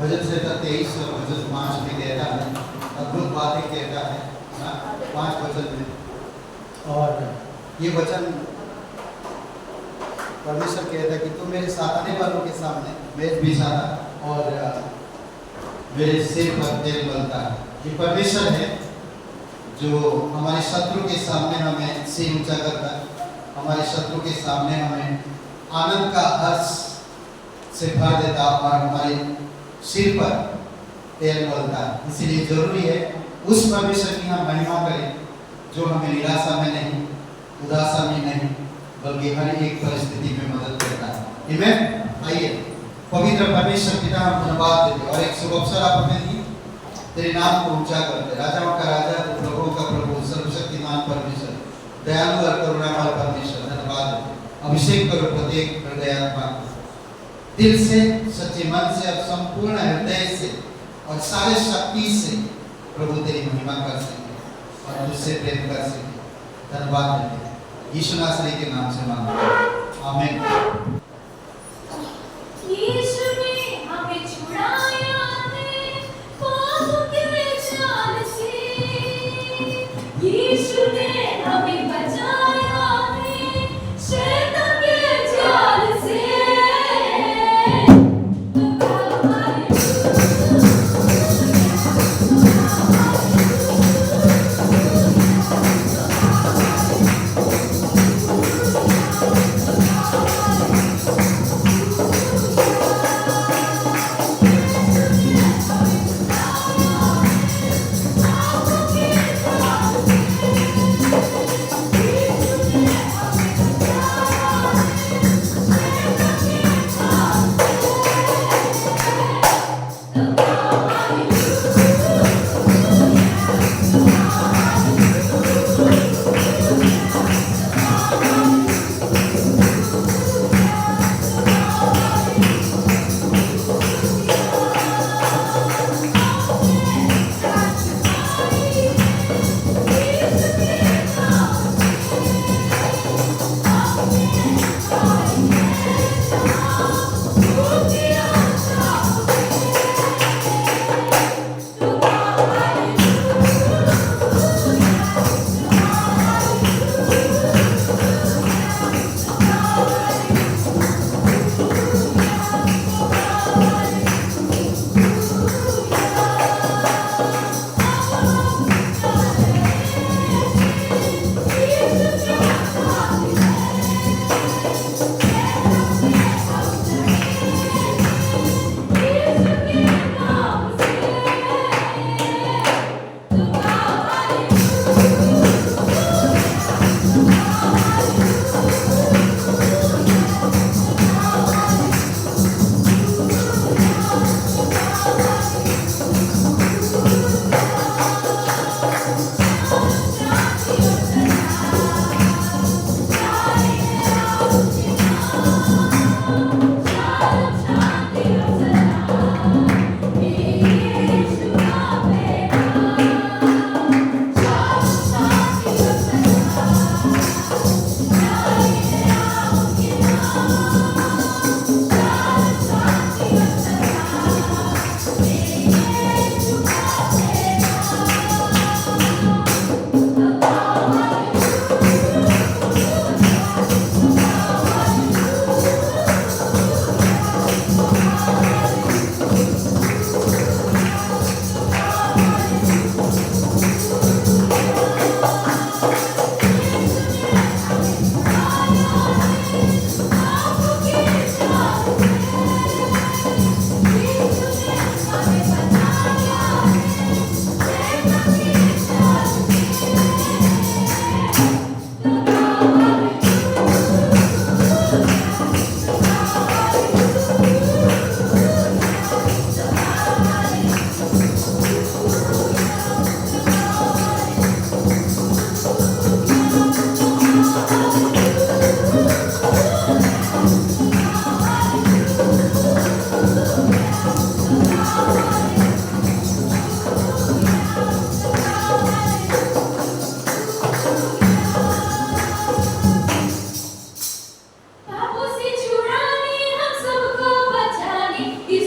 भजन संहिता 23 और भजन 5 में कहता है, अद्भुत बातें कहता है 5 वचन में। और ये वचन परमेश्वर कहता है कि तू मेरे साथ आने वालों के सामने मेज बिछाना और मेरे सिर पर तेल मलता है। ये परमेश्वर है जो हमारे शत्रु के सामने हमें सिर ऊंचा करता है, हमारे शत्रु के सामने हमें आनंद का हर्ष से भर देता और हमारे सिर पर तेल मलता है। इसीलिए जरूरी है उस परमेश्वर की हम महिमा करें जो हमें निराशा में नहीं, उदासा में नहीं, बल्कि हर एक परिस्थिति में मदद करता है। आमीन। आइए पवित्र परमेश्वर पिता हम धन्यवाद देते और एक शुभ अवसर आप हमें दी, तेरे नाम को ऊंचा करते, राजाओं का राजा, प्रभुओं का प्रभु, सर्वशक्तिमान परमेश्वर, दयालु और करुणामय परमेश्वर, धन्यवाद देते। अभिषेक करो प्रत्येक हृदयात्मा को, दिल से, सच्चे मन से और संपूर्ण हृदय से और सारे शक्ति से प्रभु तेरी महिमा कर सके और तुझसे प्रेम कर सके। धन्यवाद देते हैं यीशु नासरी के नाम से मांगते हैं, आमीन। यीशु ने हमें छुड़ाया है पाप के जाल से, यीशु ने हमें बचाया है शैतान के जाल से।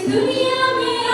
दुनिया में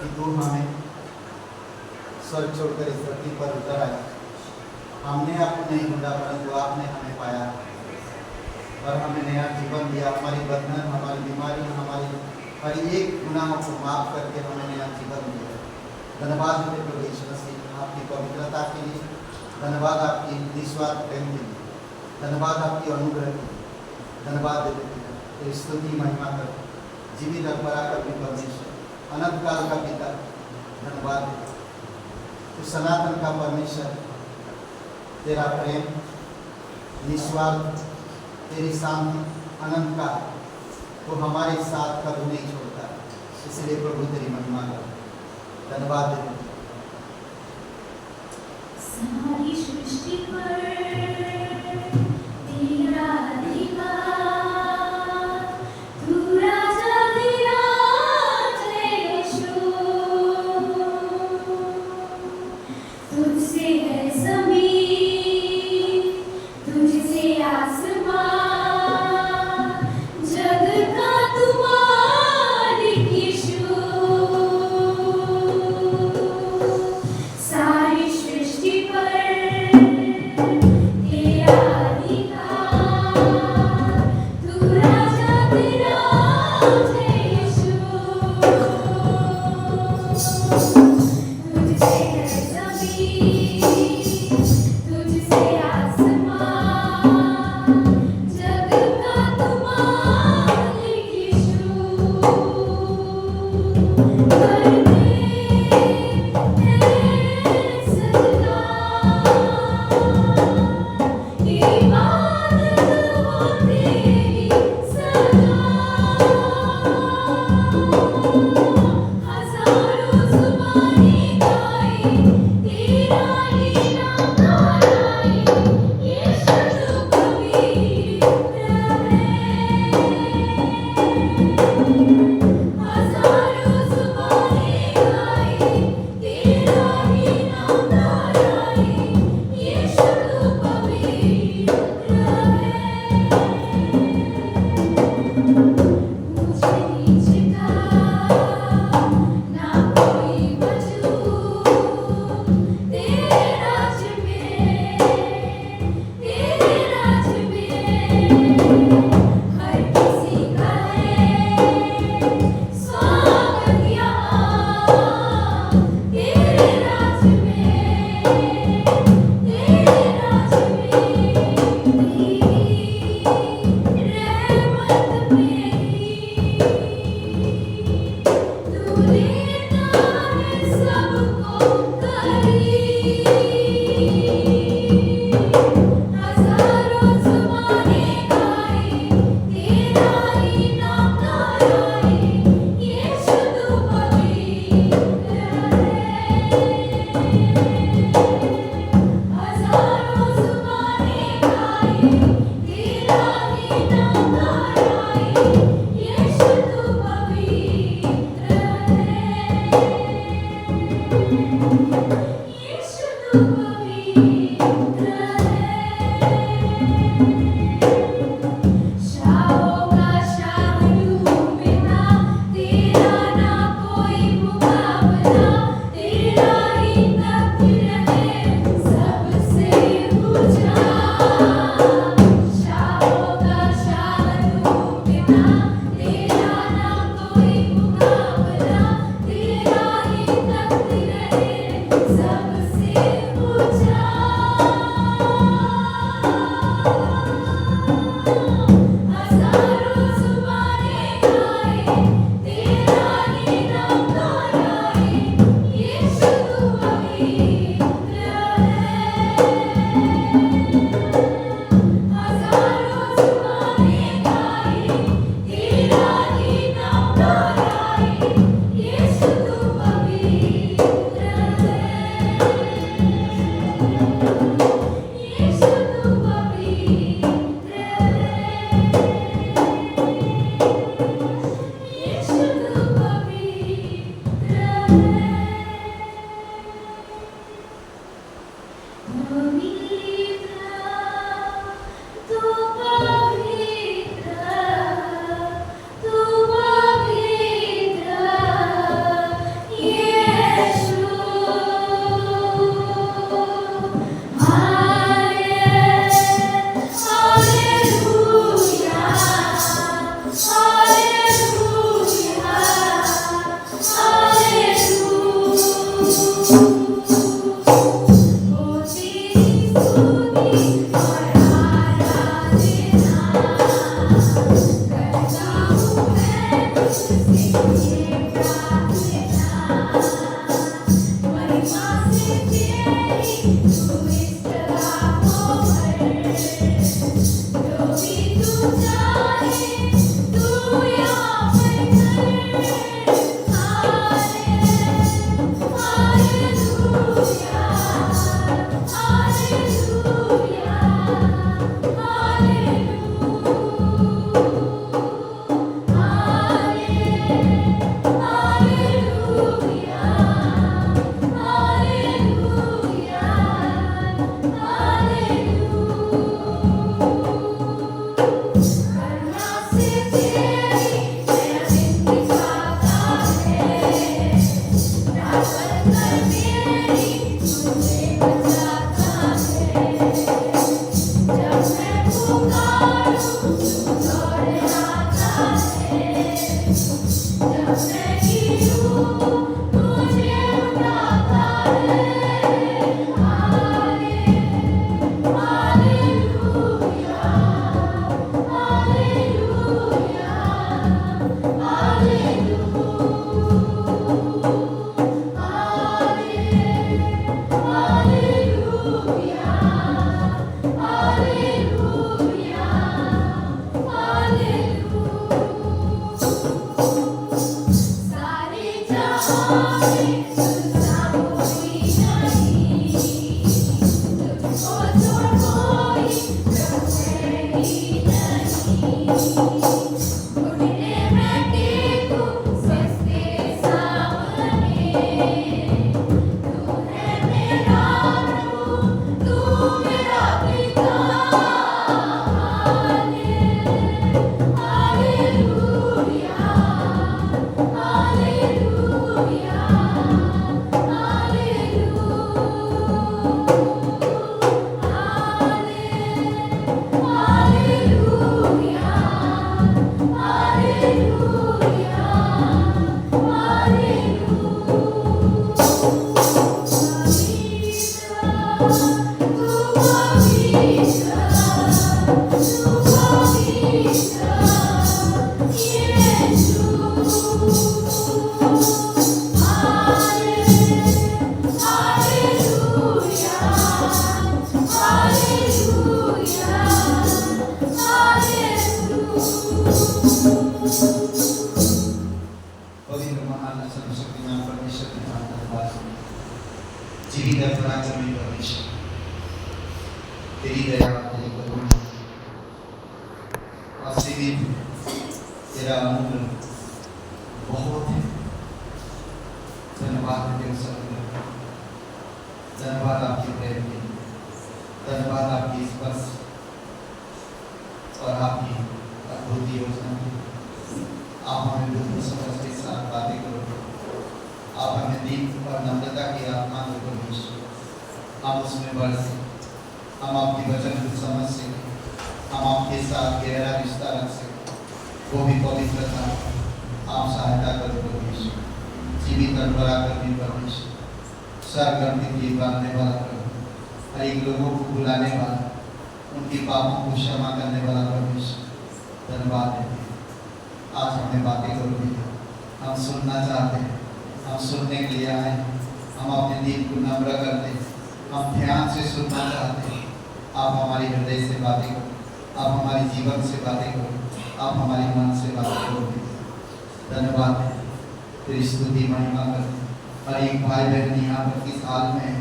कि तू हमें स्वर्ग छोड़कर इस धरती पर उतर आया। हमने आपको नहीं ढूंढा, परंतु आपने हमें पाया और हमें नया जीवन दिया। हमारी बंधन, हमारी बीमारी, हमारी हर एक गुनाहों को माफ करके हमें नया जीवन दिया। धन्यवाद देते प्रभु यीशु मसीह आपकी पवित्रता के लिए, धन्यवाद आपकी निस्वार्थ प्रेम के लिए, धन्यवाद आपकी अनुग्रह के लिए, धन्यवाद देते पिता। तो स्तुति महिमा कर जीवित अखबरा कर भी परमेश्वर, अनंत काल का पिता, धन्यवाद देते। तो सनातन का परमेश्वर, तेरा प्रेम निस्वार्थ, तेरी शांति अनंत का वो हमारे साथ कभी नहीं छोड़ता। इसलिए प्रभु तेरी महिमा कर, धन्यवाद देते। सारी सृष्टि पर तेरा अधिकार, तू राजा विराज यीशु, तुझसे है ज़मीन, तुझसे आसमां, जग का तू मालिक यीशु। सारी सृष्टि पर पवित्र महान सर्वशक्तिमान परमेश्वर के नाम धन्यवाद। जीवित और पराक्रमी परमेश्वर, तेरी दया तेरी करुणा असीमित, तेरा अनुग्रह बहुत है। धन्यवाद तेरे सत्य, धन्यवाद आपकी प्रेम की, धन्यवाद आपकी स्पर्श और आपकी अद्भुत योजना की। आप हमें बुद्ध समझ के साथ बातें करो, आप हमें दीन और नम्रता की आत्मा दो परमेश्वर, हम उसमें बढ़ सकें, हम आपकी वचन को समझ सकें, हम आपके साथ गहरा रिश्ता रख सकें, वो भी पवित्रता। आप सहायता करो परमेश्वर, जीवित और पराक्रमी परमेश्वर, सरगर्मी की बांधने वाला प्रभु, हर एक लोगों को बुलाने वाला, उनके पापों को क्षमा करने वाला परमेश्वर, धन्यवाद देते हैं। आज हमें बातें करोगे, हम सुनना चाहते हैं, हम सुनने के लिए आए, हम अपने दिल को नम्र करते हैं, हम ध्यान से सुनना चाहते हैं। आप हमारी हृदय से बातें करो, आप हमारे जीवन से बातें करो, आप हमारे मन से बातें करोगे। धन्यवाद है, तेरी स्तुति महिमा कर। हर एक भाई बहन यहाँ पर किस हाल में है,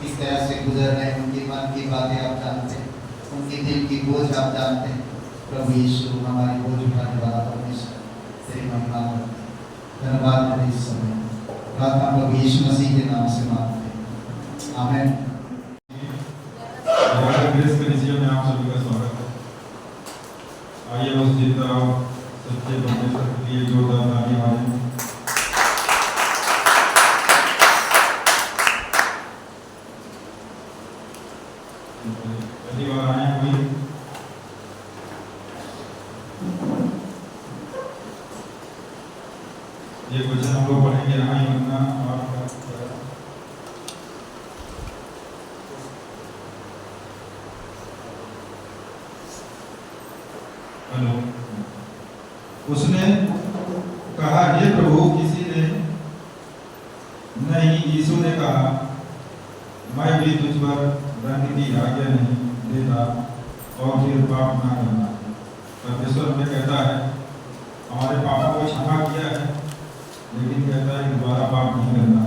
किस तरह से गुजर रहे हैं, उनके मन की बातें आप जानते हैं, उनके दिल की बोझ आप जानते हैं। प्रभु यीशु हमारी बोझ उठाने वाला परमेश्वर, तेरी महिमा करते हैं। धन्यवाद है इस समय, प्रार्थना प्रभु यीशु मसीह के नाम से मांगते हैं, आमीन। ग्रेस कलीसिया में आप सभी का स्वागत है। आइए उस जिंदा सच्चे परमेश्वर के लिए जोरदार ताली मारें। पहली बार आए कोई ये वचन हम लोग पढ़ेंगे यहाँ ही वरना। हेलो, उसने कहा, हे प्रभु, किसी ने नहीं। यीशु ने कहा, मैं भी तुझ पर दंड की आज्ञा नहीं देता और फिर पाप ना करना। परमेश्वर हमें कहता है, हमारे पापों को क्षमा किया है, लेकिन कहता है कि दोबारा पाप नहीं करना।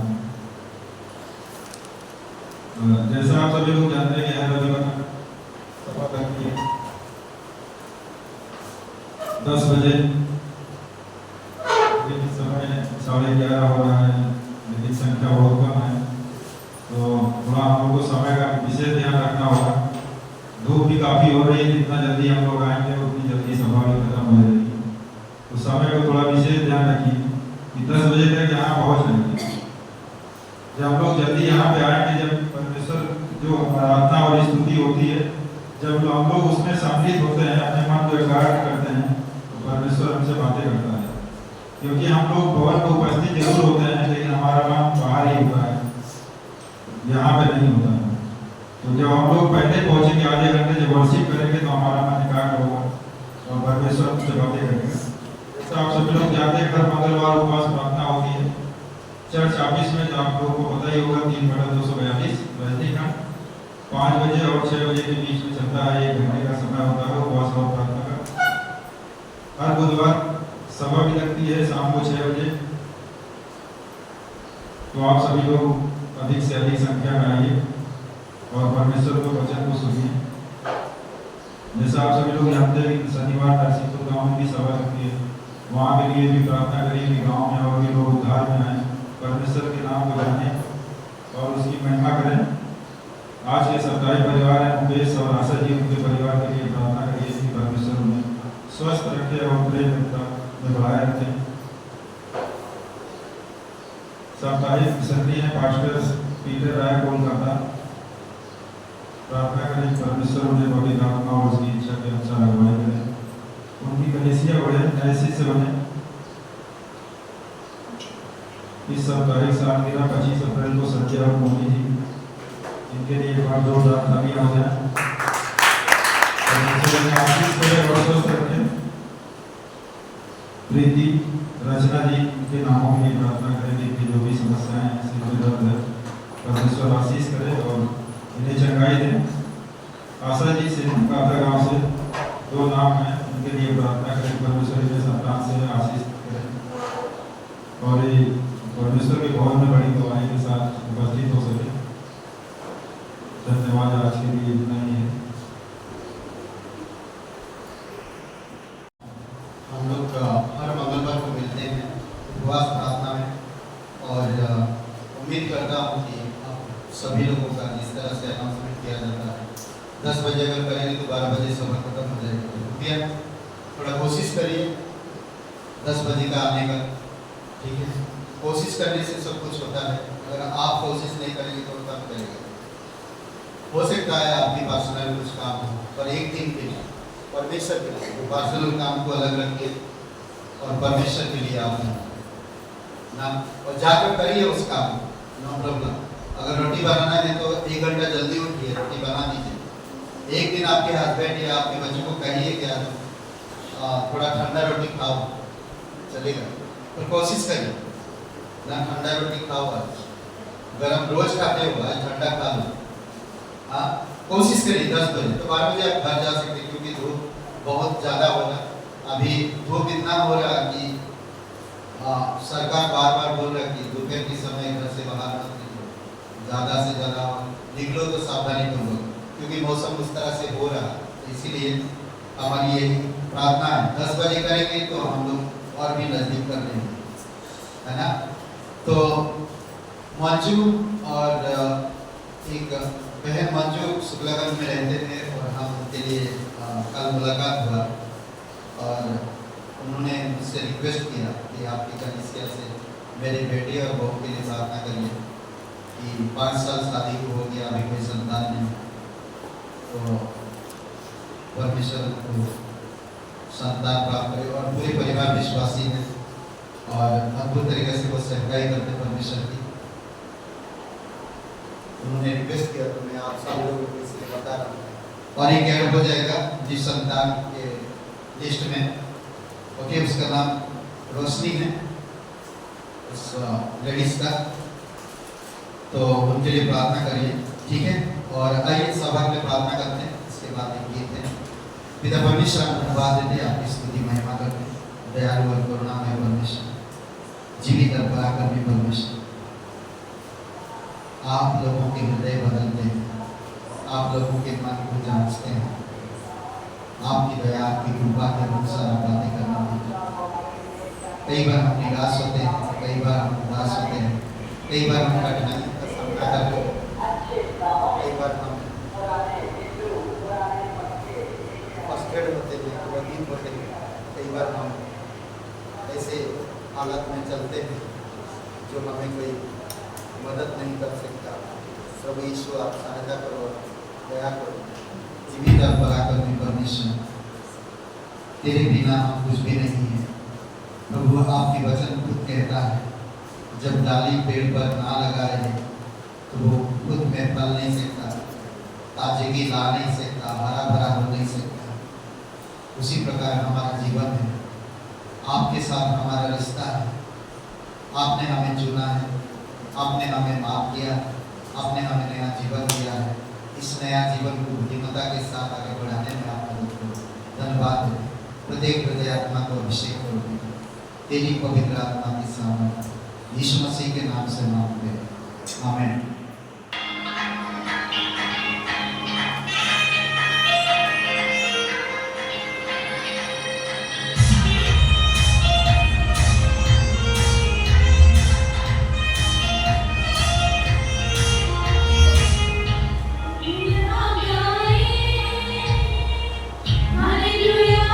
जैसा आप सभी लोग जानते हैं कि हर रविवार सभा लगती है 10 बजे, लेकिन समय 11:30 हो रहा है, लेकिन संख्या बहुत कम है, तो थोड़ा हम लोग को समय का विशेष ध्यान रखना होगा। धूप भी काफ़ी हो रही है, जितना जल्दी हम लोग आएंगे उतनी जल्दी सभा भी खत्म हो जाएगी। तो समय को थोड़ा विशेष ध्यान रखिए कि 10 बजे तक यहाँ पहुँच जाएंगे। जब हम लोग जल्दी यहाँ पे आएंगे, जब परमेश्वर जो आराधना और स्तुति होती है, जब हम लोग उसमें सम्मिलित होते हैं, अपने मन को एकाग्र करते हैं, तो परमेश्वर हमसे बातें करता है। क्योंकि हम लोग भवन को उपस्थित जरूर होते हैं, लेकिन हमारा मन बाहर ही होता है, यहाँ पे नहीं होता है। तो जब हम लोग पहले पहुँचेंगे, आधे घंटे जब वर्शिप करेंगे, तो हमारा मन एकाग्र होगा और परमेश्वर हमसे बातें करेंगे। जैसा आप सभी लोग जानते हैं, हर मंगलवार उपवास प्रार्थना होती है चर्च ऑफिस में, जो आप लोगों को पता ही होगा, 3/242 रजनीकांत 5 बजे और 6 बजे के बीच में चलता है। 1 घंटे का समय होता है उपवास और प्रार्थना का। हर बुधवार सभा भी लगती है शाम को 6 बजे। तो आप सभी लोग अधिक से अधिक संख्या में आइए और परमेश्वर के वचन को सुनिए। जैसा आप सभी लोग जानते हैं कि शनिवार नरसिंहपुर गाँव में भी सभा लगती है, वहाँ के लिए भी प्रार्थना करिए कि गाँव में और भी लोग उद्धार में आए, परमेश्वर के नाम को जाने और उसकी महिमा करें। आज के सरकारी परिवार हैं मुकेश और आशा जी, उनके परिवार के लिए प्रार्थना करिए कि परमेश्वर उन्हें स्वस्थ रखे और प्रेम में बढ़ाए रखें। साप्ताहिक संधि है पास्टर पीटर राय कोलकाता, प्रार्थना करें परमेश्वर उन्हें पवित्र आत्मा और उसकी इच्छा के अनुसार अगुवाई करें, उनकी कलीसिया बढ़े, नए शिष्य बने। इस साप्ताहिक सालगिरह 25 अप्रैल को सत्य और मोदी जी, इनके लिए एक बार जोरदार तालियां हो जाए। प्रीति रचना जी के नामों के लिए प्रार्थना करें कि जो भी समस्याएं हैं, सिर में दर्द है, परमेश्वर आशीष करे और इन्हें चंगाई दे। आशा जी से काथा गांव से 2 नाम हैं, उनके लिए प्रार्थना करें परमेश्वर इन्हें संतान से आशीष करें और ये परमेश्वर के भवन में बड़ी गवाही के साथ उपस्थित हो सके। धन्यवाद। आज के लिए इतना ही है। हम लोग हर मंगलवार को मिलते हैं उपवास प्रार्थना में और उम्मीद करता हूँ कि आप सभी लोगों का जिस तरह से अनाउंसमेंट किया जाता है 10 बजे अगर करेंगे तो 12 बजे सभा खत्म हो जाएगी। रुपया थोड़ा कोशिश करिए 10 बजे का आने का, ठीक है। कोशिश करने से सब कुछ होता है, अगर आप कोशिश नहीं करेंगे तो कब करेंगे। हो सकता है आपकी पर्सनल कुछ काम हो, पर एक दिन के लिए परमेश्वर के लिए पर्सनल काम को अलग रखिए और परमेश्वर के लिए आप ना और जाकर करिए उस काम, नो प्रॉब्लम। अगर रोटी बनाना है तो 1 घंटा जल्दी उठिए, रोटी बना दीजिए। एक दिन आपके हस्बैंड या आपके बच्चों को कहिए कि थोड़ा ठंडा रोटी खाओ, चलेगा, पर कोशिश करिए ना ठंडा रोटी खाओ, गरम रोज खाते हो, आज ठंडा खा लो। हाँ, कोशिश करिए 10 बजे, तो 12 बजे आप घर जा सकते हैं, क्योंकि धूप बहुत ज़्यादा हो रहा। अभी धूप इतना हो रहा कि सरकार बार-बार बोल रहा है कि दोपहर के समय घर से बाहर मत निकलो, ज़्यादा से ज़्यादा निकलो तो सावधानी करो, क्योंकि मौसम उस तरह से हो रहा। इसीलिए हमारी ये प्रार्थना है 10 बजे करेंगे तो हम लोग और भी नज़दीक कर लेंगे, है ना। तो मंजू और एक बहन मंजू शुक्लागंज में रहते थे और हम उनके लिए कल मुलाकात हुआ और उन्होंने मुझसे रिक्वेस्ट किया कि आपकी कलीसिया से मेरे बेटे और बहू के लिए प्रार्थना करिए कि 5 साल शादी को हो गया, अभी कोई संतान नहीं, तो परमेश्वर को संतान प्राप्त करे और पूरे परिवार विश्वासी है और अद्भुत तरीके से वो सेवकाई करते परमेश्वर की। उन्होंने रिक्वेस्ट किया तो मैं आप सब लोगों को इसलिए बता रहा हूँ और ये कैसे हो जाएगा जिस संतान के लिस्ट में। ओके, उसका नाम रोशनी है, उस लेडीज का, तो उनके लिए प्रार्थना करिए, ठीक है। और आइए सभा के लिए प्रार्थना करते हैं, इसके बाद एक गीत है। पिता परमेश्वर, हम धन्यवाद देते हैं, आपकी स्तुति महिमा करते हैं। दयालु और करुणामय परमेश्वर, जीवित और पराक्रमी परमेश्वर, आप लोगों के हृदय बदलते हैं, आप लोगों के मन को जांचते हैं। आपकी दया, आपकी कृपा के अनुसार आप बातें करना होता है। कई बार हम निराश होते हैं, कई बार हम उदास होते हैं, कई बार हम कठिनाई का सामना करते हैं, कई बार हम फ्रस्ट्रेटेड होते हैं, क्रोधित होते हैं, कई बार हम ऐसे हालत में चलते हैं जो हमें कोई मदद नहीं कर सकता। प्रभु यीशु, आप सहायता करो, दया करो। जीवित और पराक्रमी परमेश्वर, तेरे बिना हम कुछ भी नहीं है। प्रभु, आपकी वचन खुद कहता है, जब डाली पेड़ पर ना लगा रहे तो वो खुद में फल नहीं सकता, ताजगी ला नहीं सकता, हरा भरा हो नहीं सकता। उसी प्रकार हमारा जीवन है, आपके साथ हमारा रिश्ता है। आपने हमें चुना है, आपने हमें माफ किया, आपने हमें नया जीवन दिया है। इस नया जीवन को बुद्धिमत्ता के साथ आगे बढ़ाने में आप मदद करो। धन्यवाद है, प्रत्येक हृदय आत्मा को अभिषेक करो, तेरी पवित्र आत्मा के सामने यीशु मसीह के नाम से मांगते हैं, आमीन। Hallelujah,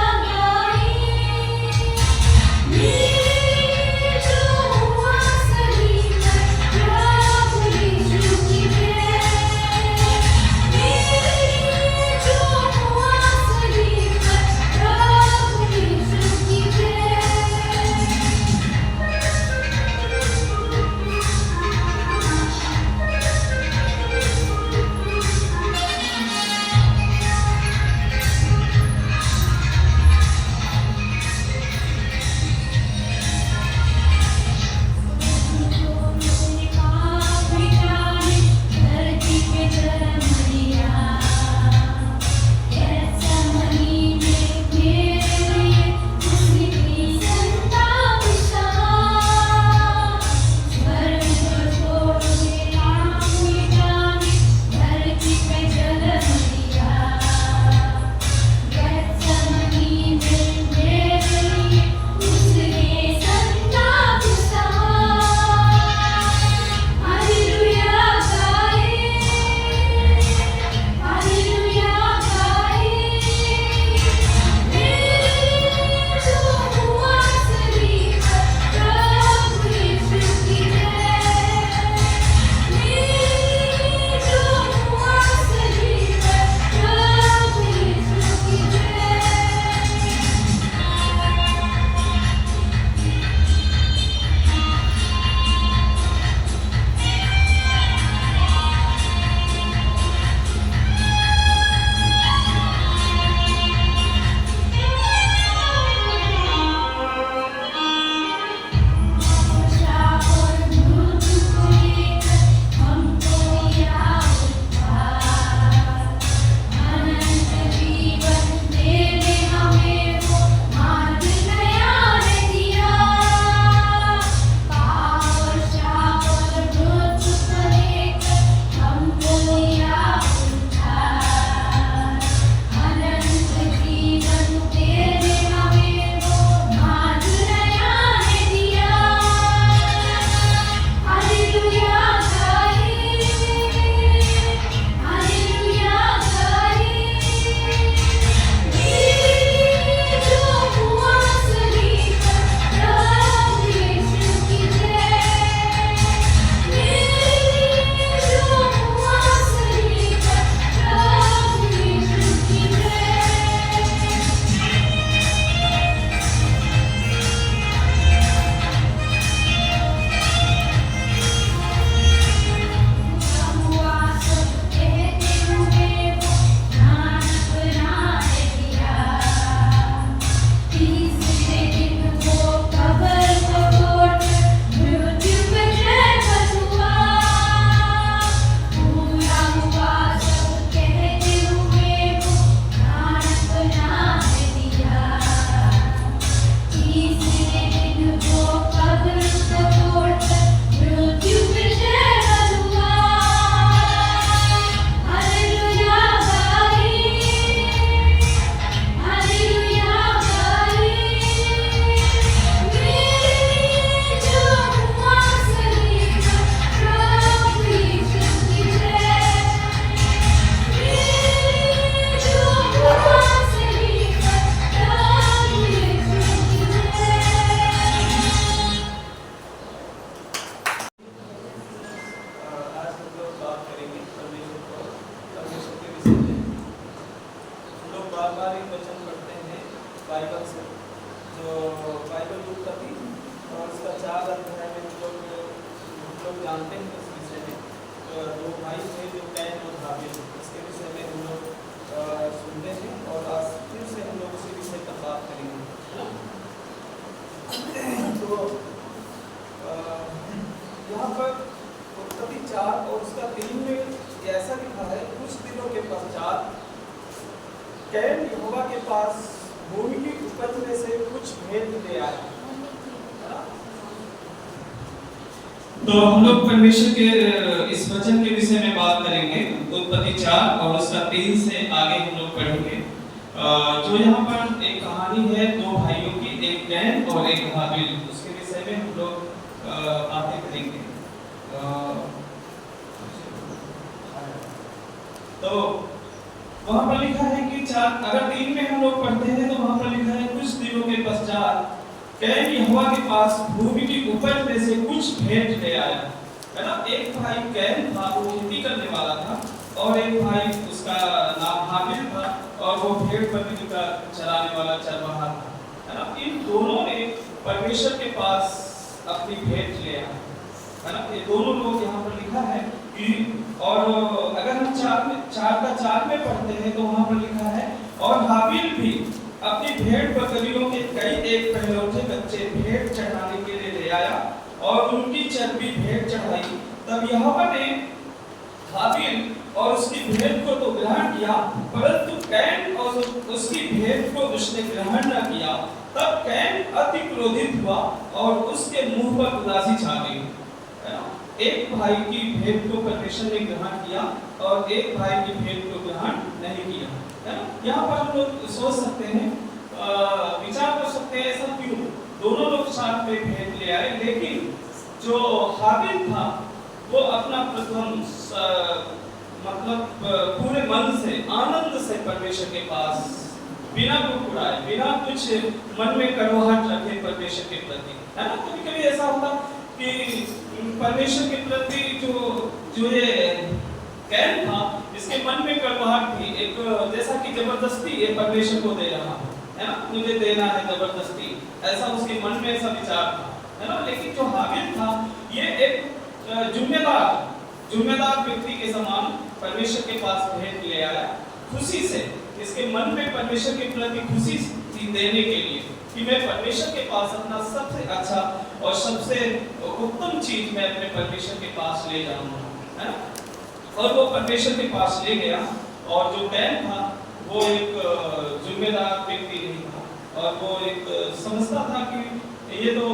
बार बार एक वचन पढ़ते हैं बाइबल से, जो बाइबल उत्पत्ति और उसका 4 अध्याय में हम लोग जानते हैं इस विषय में। दो भाई थे जो कैन और हाबिल, इसके विषय में हम लोग सुनते हैं और आज फिर से हम लोग उसी विषय पर बात करेंगे, है ना। तो यहाँ पर उत्पत्ति 4 और उसका 3 में ऐसा लिखा है, कुछ दिनों के पश्चात कैन यहोवा के पास भूमि की उपज में से कुछ भेंट ले आया। तो हम लोग परमेश्वर के इस वचन के विषय में बात करेंगे, उत्पत्ति 4 और उसका 3 से आगे हम लोग पढ़ेंगे। जो यहाँ पर एक कहानी है दो भाइयों की, एक कैन और एक हाबिल, उसके विषय में हम लोग बातें करेंगे। तो वहां पर लिखा है कि 4, अगर 3 में हम लोग पढ़ते हैं तो वहां पर लिखा है कुछ दिनों के पश्चात कैन यहोवा के पास भूमि की उपज में से कुछ भेंट ले आया, है ना। एक भाई कैन था, वो खेती करने वाला था, और एक भाई उसका नाम हाबिल था और वो भेड़ बकरी का चराने वाला चरवाहा था, है ना। इन दोनों ने परमेश्वर के पास अपनी भेंट ले आया, है ना। ये दोनों लोग यहाँ पर लिखा है कि, और अगर हम 4 में पढ़ते हैं तो वहां पर लिखा है और हाबिल भी अपनी भेड़ बकरियों के कई एक पहलौठे बच्चे भेंट चढ़ाने के लिए ले आया और उनकी चर्बी भेंट चढ़ाई। तब यहोवा ने हाबिल और उसकी भेंट को तो ग्रहण किया, परंतु कैन और उसकी भेंट को उसने ग्रहण न किया। तब कैन अति क्रोधित हुआ और उसके मुंह पर उदासी छा गई, है ना। एक भाई की भेंट को परमेश्वर ने ग्रहण किया और एक भाई की भेंट को ग्रहण नहीं किया, है ना। यहाँ पर हम लोग सोच सकते हैं, विचार कर सकते हैं ऐसा क्यों, दोनों लोग साथ में भेंट ले आए, लेकिन जो हाबिल था वो अपना प्रथम मतलब पूरे मन से आनंद से परमेश्वर के पास बिना कुड़कुड़ाए, बिना कुछ मन में कड़वाहट रखे परमेश्वर के प्रति, है ना। कभी-कभी ऐसा होता कि परमेश्वर के प्रति जो ये कैन था, इसके मन में कड़वाहट थी, एक जैसा कि जबरदस्ती ये परमेश्वर को दे रहा है ना, मुझे देना है जबरदस्ती, ऐसा उसके मन में ऐसा विचार था, है ना। लेकिन जो हाबिल था ये एक जिम्मेदार व्यक्ति के समान परमेश्वर के पास भेंट ले आया, खुशी से, इसके मन में परमेश्वर के प्रति खुशी थी देने के लिए कि मैं परमेश्वर के पास अपना सबसे अच्छा और सबसे उत्तम चीज मैं अपने परमेश्वर के पास ले जाऊंगा, है ना। और वो परमेश्वर के पास ले गया, और जो कैन था वो एक जिम्मेदार व्यक्ति नहीं था और वो एक समझता था कि ये तो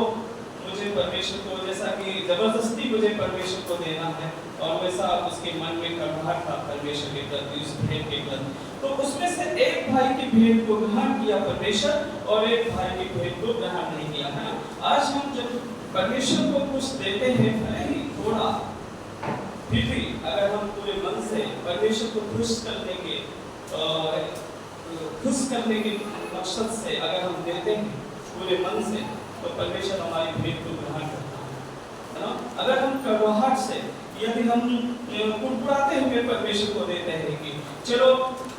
मुझे परमेश्वर को, जैसा कि जबरदस्ती मुझे परमेश्वर को देना है, और वैसा उसके मन में कड़वाहट था परमेश्वर के प्रति, उस भेंट के प्रति। तो उसमें से एक भाई की भेंट को ग्रहण किया परमेश्वर और एक भाई की भेंट को ग्रहण नहीं किया, है ना। आज हम जब परमेश्वर को कुछ देते हैं, भले ही थोड़ा, फिर भी अगर हम पूरे मन से परमेश्वर को खुश करने के मकसद से अगर हम देते हैं पूरे मन से, तो परमेश्वर हमारी भेंट को ग्रहण करता है ना। अगर हम कड़वाहट से, यदि हम कुड़कुड़ाते हुए परमेश्वर को देते हैं कि चलो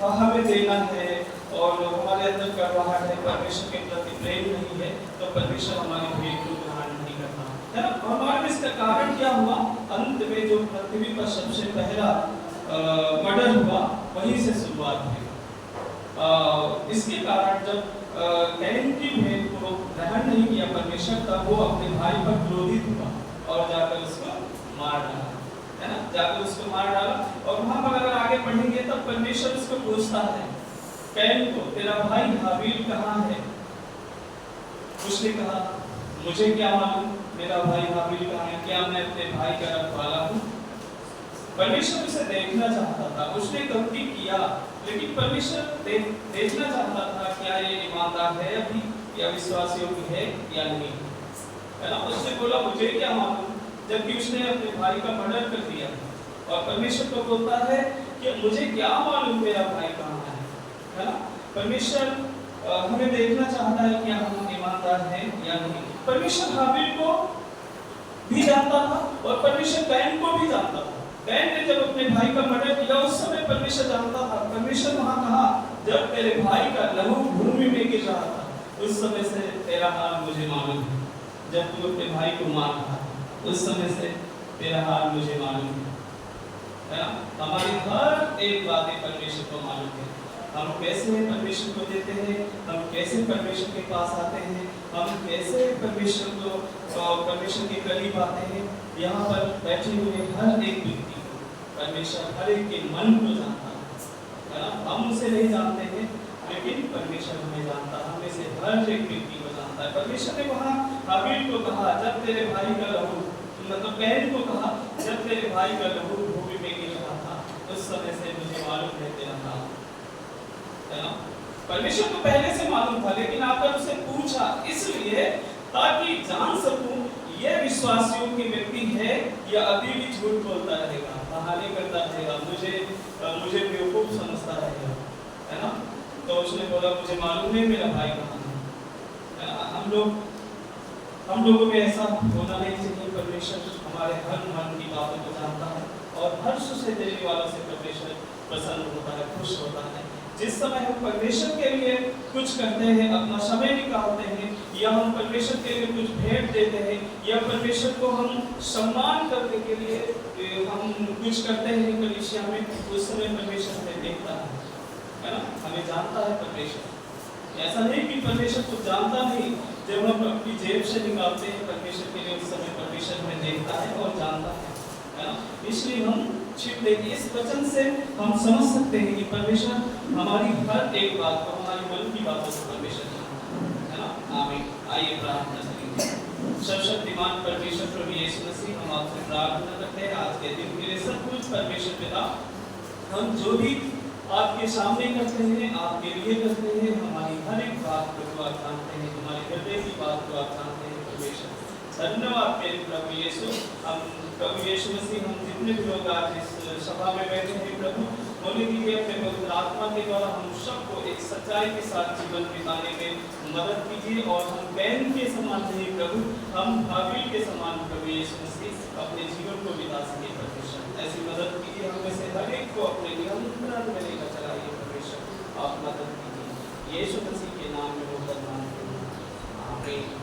हमें देना है, और हमारे अंदर कड़वाहट है, परमेश्वर के प्रति प्रेम नहीं है, तो परमेश्वर हमारी भेंट को ग्रहण नहीं करता, है ना। हमारे इसका कारण क्या हुआ, अंत में जो पृथ्वी पर सबसे पहला मर्डर हुआ वहीं से शुरुआत हुई। इसके कारण जब कैन की भेंट को ग्रहण नहीं किया परमेश्वर, तब वो अपने भाई पर क्रोधित हुआ और जाकर उसको मार डाला, है ना, जाकर उसको मार डाला। और वहां पर अगर आगे पढ़ेंगे तब परमेश्वर उसको पूछता है, कैन को, तेरा भाई हाबिल कहाँ है? उसने कहा, मुझे क्या मालूम मेरा भाई हाबिल कहाँ है, क्या मैं अपने भाई का रखवाला हूँ? परमेश्वर उसे देखना चाहता था, उसने गलती किया, लेकिन परमेश्वर देखना चाहता था क्या ये ईमानदार है अभी, या विश्वास योग्य है या नहीं, है ना। उसने बोला मुझे क्या मालूम, जबकि उसने अपने भाई का मर्डर कर दिया, और परमेश्वर को बोलता है कि मुझे क्या मालूम मेरा भाई कहाँ है ना। परमेश्वर हमें देखना चाहता है क्या हम ईमानदार हैं या नहीं। परमेश्वर हाबिल को भी जानता था और परमेश्वर कैन को भी जानता था। कैन ने जब अपने भाई का मर्डर किया, उस समय परमेश्वर जानता था। परमेश्वर वहां कहा, जब तेरे भाई का लहू भूमि में गिर रहा था, उस समय से तेरा हाल मुझे मालूम है। जब तू अपने भाई को मार रहा था, उस समय से तेरा हाल मुझे मालूम है ना? हमारी हर एक बातें परमेश्वर को मालूम है। हम कैसे परमेश्वर को देते हैं, हम कैसे परमेश्वर के पास आते हैं, हम कैसे परमेश्वर के करीब आते हैं। यहाँ पर बैठे हुए हर एक व्यक्ति को परमेश्वर हर एक के मन को जानता है ना? हम उसे नहीं जानते हैं, लेकिन परमेश्वर हमें जानता है, हमें से हर एक व्यक्ति को जानता है। परमेश्वर ने वहाँ हाबिल को कहा, जब तेरे भाई का लहू, मतलब कैन को कहा, जब तेरे भाई का लहू भूमि में गिर रहा था, उस समय से मुझे मालूम है तेरा नाम, है ना? परमेश्वर को पहले से मालूम था, लेकिन आकर उसे पूछा इसलिए ताकि जान सकूं ये विश्वासियों के व्यक्ति है या अभी भी झूठ बोलता रहेगा, बहाने करता रहेगा, मुझे बेवकूफ समझता रहेगा, है ना? तो उसने बोला मुझे मालूम है मेरा भाई कहाँ है। हम लोगों में ऐसा होना नहीं चाहिए। परमेश्वर हमारे हर मन की बातों को जानता है और हर्ष से देने वालों से परमेश्वर प्रसन्न होता है, खुश होता है। जिस समय हम परमेश्वर के लिए कुछ करते हैं, अपना समय निकालते हैं, या हम परमेश्वर के लिए कुछ भेंट देते हैं, या परमेश्वर को हम सम्मान करने के लिए हम कुछ करते हैं कलीसिया में, उस समय परमेश्वर हमें देखता है ना? हमें जानता है परमेश्वर। ऐसा नहीं कि परमेश्वर को जानता नहीं, जब हम अपनी जेब से निकालते हैं परमेश्वर के लिए, उस समय परमेश्वर हमें देखता है और जानता है ना? इसलिए हम छिप देंगे। इस वचन से हम समझ सकते हैं कि परमेश्वर हमारी हर एक बात को, हमारी मन की बातों को परमेश्वर जानता है ना? आमीन। आइए प्रार्थना करेंगे। सर्वशक्तिमान परमेश्वर प्रभु यीशु मसीह, हम आपसे प्रार्थना करते हैं आज के दिन के लिए सब कुछ परमेश्वर पिता, हम जो भी आपके सामने करते हैं, आपके लिए करते हैं, हमारी हर एक बात को आप जानते हैं, हमारे हृदय की बात को आप जानते हैं परमेश्वर। धन्यवाद मेरे प्रभु यीशु। हम प्रभु यीशु मसीह, हम जितने भी लोग आज इस सभा में बैठे हैं प्रभु, होने दीजिए अपने पवित्र आत्मा के द्वारा हम सबको एक सच्चाई के साथ जीवन बिताने में मदद कीजिए, और हम कैन के समान नहीं प्रभु, हम हाबिल के समान प्रभु यीशु मसीह अपने जीवन को बिता सके परमेश्वर। ऐसी मदद कीजिए, हमें से हर एक को अपने नियंत्रण में लेकर चलाइए परमेश्वर, आप मदद कीजिए। यीशु मसीह के नाम में होकर मांगते हैं, आमीन।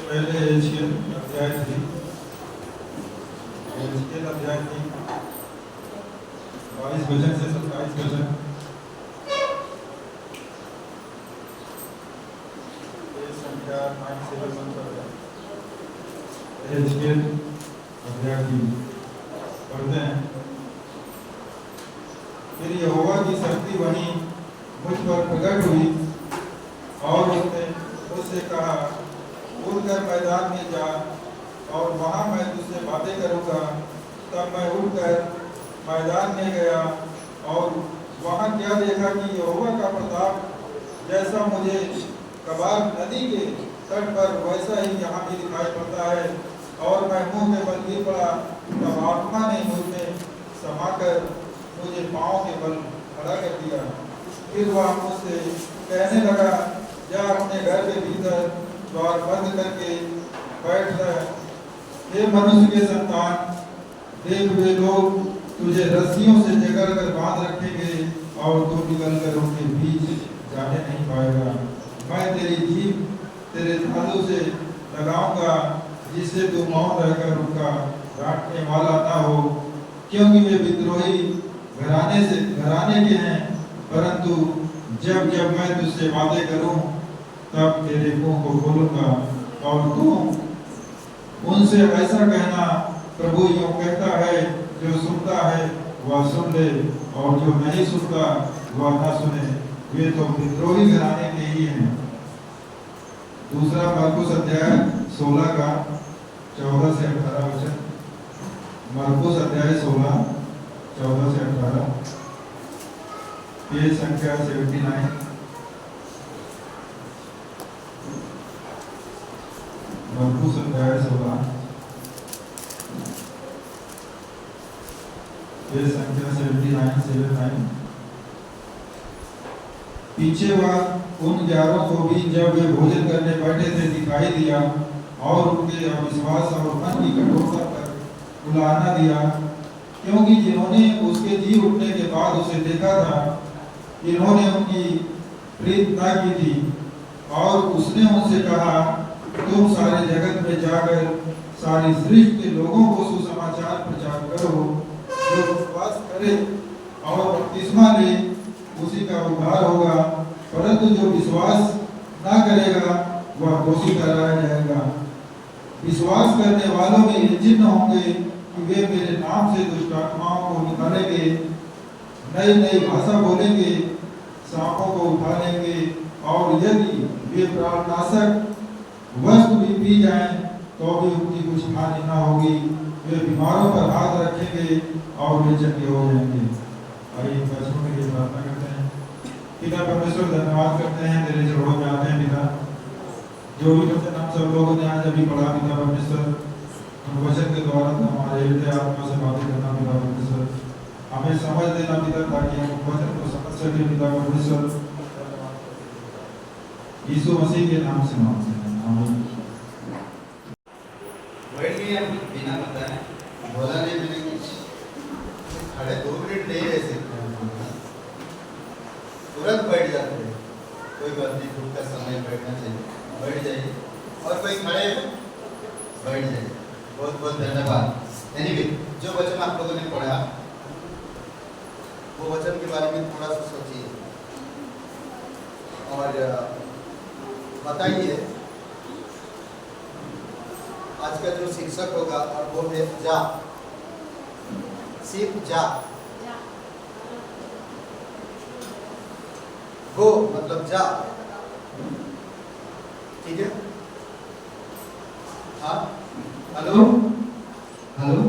पहले एशियन अध्याय थी, एशियन अध्याय थी 22 वचन से 27 वचन। ये संख्या 9 पर है। एशियन अध्याय की पढ़ते हैं। फिर यहोवा की शक्ति वहीं मुझ पर प्रकट हुई और उसने मुझसे कहा, उठकर मैदान में जा और वहां मैं तुझसे बातें करूंगा। तब मैं उठकर मैदान में गया और वहां क्या देखा कि यहोवा का प्रताप जैसा मुझे कबार नदी के तट पर वैसा ही यहाँ भी दिखाई पड़ता है। और मैं मुंह के बल गिर पड़ा। तब आत्मा ने मुझ में समाकर मुझे पाँव के बल खड़ा कर दिया। फिर वह मुझसे कहने लगा, जा अपने घर के भीतर द्वार बंद करके बैठ रह। हे मनुष्य के संतान, देख वे लोग तुझे रस्सियों से जकड़ कर बांध रखेंगे और तू निकल कर उनके बीच जाने नहीं पाएगा। मैं तेरी जीभ तेरे तालू से लगाऊंगा, जिससे तू मौन रहकर उनका डांटने वाला ना हो, क्योंकि वे विद्रोही घराने के हैं। परंतु जब जब मैं तुझसे बातें करूं तब तेरे मुंह को खोलूंगा और तू उनसे ऐसा कहना, प्रभु यूं कहता है, जो सुनता है वह सुन ले और जो नहीं सुनता वह ना सुने। वे तो विद्रोही घराने के ही हैं। दूसरा मरकुस अध्याय 16 का 14 से 18 वचन। मरकुस अध्याय 16 14 से 18। पेज संख्या 79। मरकुस अध्याय 16 पेज संख्या 79। पीछे वह उन 11 को भी जब वे भोजन करने बैठे थे दिखाई दिया और उनके अविश्वास और मन की कठोरता पर उलाहना दिया, क्योंकि जिन्होंने उसके जी उठने के बाद उसे देखा था, इन्होंने उनकी प्रीत न की थी। और उसने उनसे कहा, तुम सारे जगत में जाकर सारी सृष्टि के लोगों को सुसमाचार प्रचार करो। जो विश्वास करे और बपतिस्मा ले उसी का उद्धार होगा, परंतु जो विश्वास ना करेगा वह दोषी ठहराया जाएगा। विश्वास करने वालों में ये चिन्ह होंगे कि वे मेरे नाम से दुष्ट आत्माओं को निकालेंगे, नई नई भाषा बोलेंगे, सांपों को उठा लेंगे, और यदि वे प्राणनाशक वस्तु भी पी जाएं तो भी उनकी कुछ हानि न होगी। वे बीमारों पर हाथ रखेंगे और वे चंगे हो जाएंगे। आइए बच्चों के लिए प्रार्थना करते हैं। पिता परमेश्वर, धन्यवाद करते हैं, तेरे चरणों में आते हैं पिता। जो भी वचन हम सब लोगों ने आज अभी पढ़ा पिता परमेश्वर, उन वचन के द्वारा हमारे हृदय आत्मा से बातें करना पिता परमेश्वर, हमें समझ देना पिता, ताकि हम वचन को समझ सके पिता परमेश्वर। यीशु मसीह के नाम से मांगते हैं, आमीन। वर्ड भी हम बिना बताए बोला नहीं मैंने कुछ बैठना चाहिए, बैठ जाइए। और कोई खड़े हैं, बैठ जाइए। बहुत बहुत धन्यवाद। एनीवे, जो वचन आप लोगों ने पढ़ा, वो वचन के बारे में थोड़ा सा सोचिए और बताइए। आज का जो शिक्षक होगा और वो है जा, सिर्फ जा। गो मतलब जा, ठीक है? हाँ, हेलो हेलो,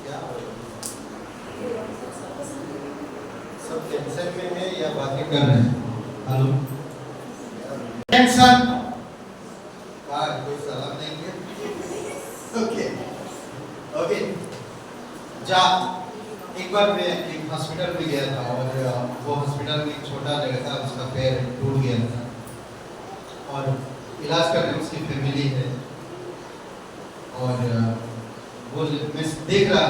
क्या सब टेंशन में है या बातें कर रहे हैं? हेलो, टेंशन, कोई सलाम नहीं किया? ओके ओके, जा। एक बार मैं एक हॉस्पिटल में गया था और वो हॉस्पिटल में एक छोटा लड़का, उसका पैर टूट गया था और इलाज कर रहे उसकी फैमिली है। और वो मैं देख रहा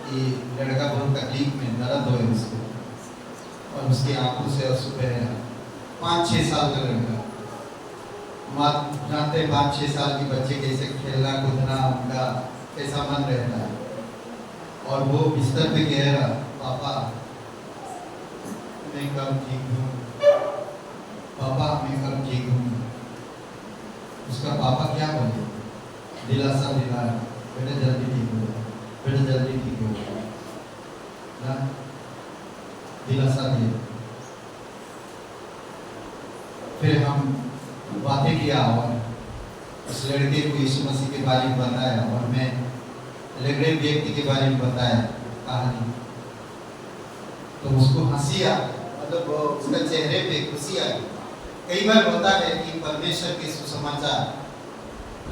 कि लड़का बहुत तकलीफ में, दर्द हो उसको और उसकी आंखों से आंसू बह रहा। 5-6 साल का लड़का, माँ जानते हैं 5-6 साल के बच्चे कैसे खेलना कूदना, उनका कैसा मन रहता है। और वो बिस्तर पे कह रहा, पापा मैं कब ठीक हूँ, पापा मैं कब ठीक हूँ। उसका पापा क्या बोले, दिलासा दिलाया, बेटा जल्दी ठीक हो जाए, बेटा जल्दी ठीक हो जाए, दिलासा दिया। फिर हम बातें किया और उस लड़के को यीशु मसीह के बारे में बताया और मैं लेग्रेट व्यक्ति के बारे में बताया कहानी। तो उसको हंसी आ, मतलब उसका चेहरे पे खुशी आ गई। कई बार होता है कि परमेश्वर के सुसमाचार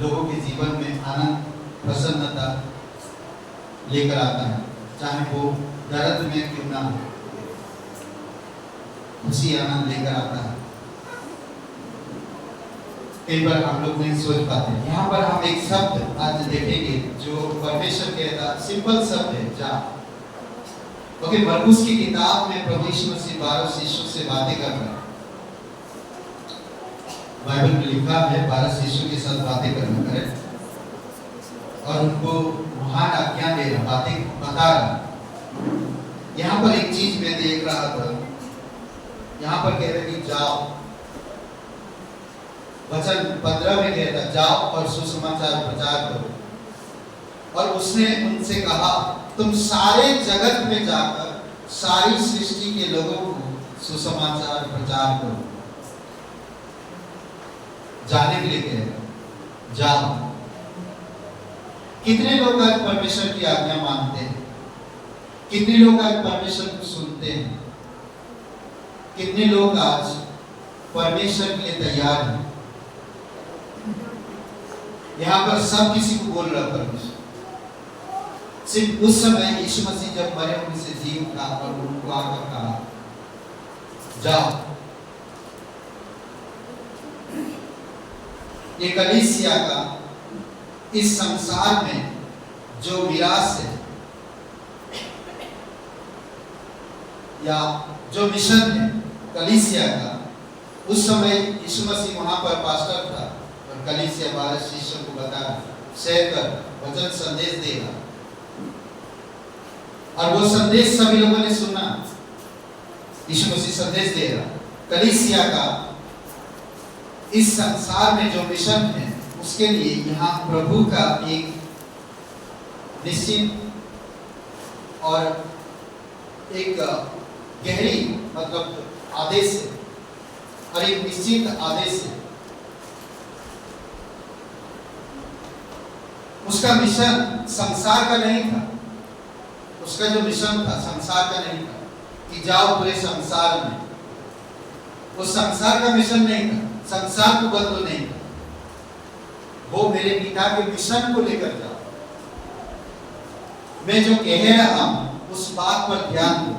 लोगों के जीवन में आनंद प्रसन्नता लेकर आता है, चाहे वो दर्द में क्यों ना हो, खुशी आनंद लेकर आता है। कई बार हम लोग नहीं सोच पाते। यहाँ पर हम एक शब्द आज देखेंगे जो परमेश्वर कहता, सिंपल शब्द है, जा। ओके, मरकुस की किताब में प्रभु यीशु मसीह 12 शिष्यों से बातें कर रहा है। बाइबल में लिखा है 12 शिष्यों के साथ बातें करना, करेक्ट, और उनको महान आज्ञा दे रहा, बातें बता रहा। यहाँ पर एक चीज मैं देख रहा था, यहाँ पर कह रहे कि जाओ। वचन 15 में कहता, जाओ और सुसमाचार प्रचार करो। और उसने उनसे कहा, तुम सारे जगत में जाकर सारी सृष्टि के लोगों को सुसमाचार प्रचार करो। जाने के लिए कह रहा, जाओ। कितने लोग आज परमेश्वर की आज्ञा मानते हैं? कितने लोग आज परमेश्वर को सुनते हैं? कितने लोग आज परमेश्वर के लिए तैयार हैं? यहाँ पर सब किसी को बोल रहा परमेश्वर। सिर्फ उस समय यीशु मसीह जब मरे उनसे जी उठा और उनको आकर कहा, जाओ। ये कलीसिया का इस संसार में जो विरासत है या जो मिशन है कलीसिया का, उस समय यीशु मसीह वहां पर पास्टर था और कलीसिया 12 शिष्यों को बता शेयर कर वचन संदेश देगा। और वो संदेश सभी लोगों ने सुना। यीशु मसीह संदेश दे रहा, कलीसिया का इस संसार में जो मिशन है उसके लिए यहाँ प्रभु का एक निश्चित और एक गहरी मतलब आदेश है और एक निश्चित आदेश है। उसका मिशन संसार का नहीं था। उसका जो मिशन था संसार का नहीं था कि जाओ पूरे संसार में। वो संसार का मिशन नहीं था, संसार को बदलो नहीं था। वो मेरे पिता के मिशन को लेकर जाओ। मैं जो कह रहा हूं उस बात पर ध्यान दो।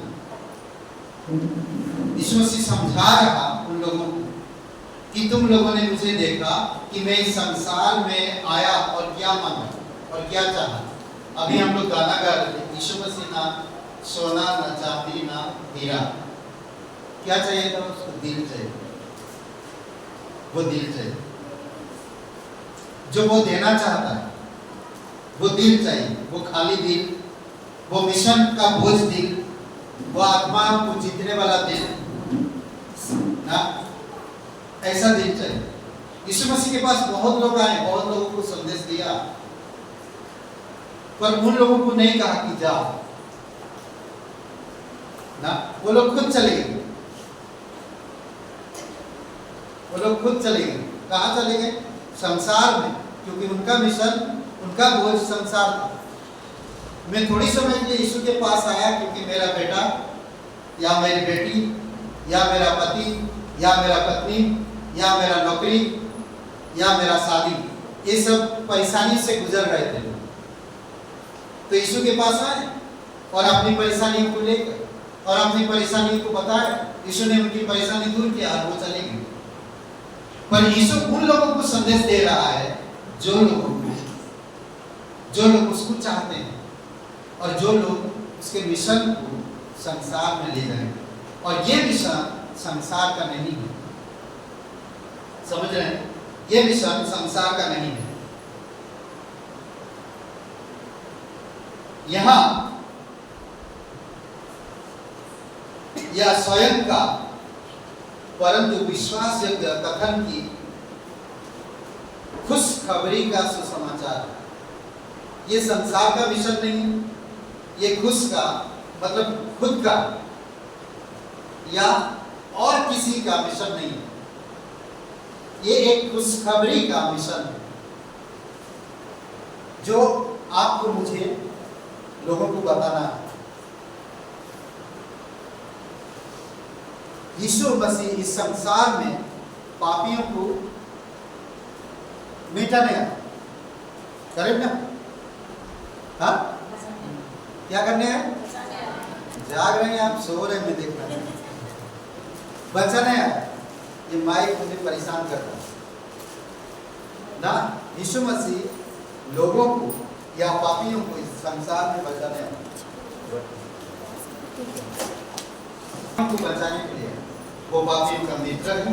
यीशु मसीह समझा रहा उन लोगों को कि तुम लोगों ने मुझे देखा कि मैं इस संसार में आया और क्या मांगा और क्या चाहा। अभी हम लोग गाना गा रहे थे, यीशु मसीह ना सोना ना चांदी ना हीरा, क्या चाहिए था उसको? दिल चाहिए। वो दिल चाहिए। जो वो देना चाहता है वो दिल चाहिए, वो खाली दिल, वो मिशन का बोझ दिल, वो आत्मा को जीतने वाला दिल ना, ऐसा दिल चाहिए। यीशु मसीह के पास बहुत लोग आए, बहुत लोगों को संदेश दिया, पर उन लोगों को नहीं कहा कि जाओ ना, वो लोग खुद चले गए। वो लोग खुद चले गए। कहाँ चले गए? संसार में, क्योंकि उनका मिशन, उनका बोझ संसार था। मैं थोड़ी समय के लिए यीशु के पास आया क्योंकि मेरा बेटा या मेरी बेटी या मेरा पति या मेरा पत्नी या मेरा नौकरी या मेरा शादी, ये सब परेशानी से गुजर रहे थे। तो यीशु के पास आए और अपनी परेशानियों को लेकर और अपनी परेशानियों को बताया। यीशु ने उनकी परेशानी दूर किया और वो चले गए। पर यीशु उन लोगों को संदेश दे रहा है जो लोग उसको चाहते हैं और जो लोग उसके मिशन को संसार में ले जाएंगे। और ये मिशन संसार का नहीं है, समझ रहे हैं? ये मिशन संसार का नहीं है। यहां यह स्वयं का परंतु विश्वास योग्य कथन की खुशखबरी का सुसमाचार है। ये संसार का मिशन नहीं है, ये खुश का मतलब खुद का या और किसी का मिशन नहीं है, ये एक खुशखबरी का मिशन है जो आपको मुझे लोगों को बताना है। यीशु मसीह इस संसार में पापियों को मिटाने आया, करेक्ट ना? हाँ, क्या करने हैं? जाग रहे हैं आप, सो रहे हैं, मैं देख रहा हूं। बचाने आया। ये माइक मुझे परेशान करता है ना। यीशु मसीह लोगों को या पापियों को इस संसार में बचाने आया, को बचाने के लिए। वो पापियों का मित्र है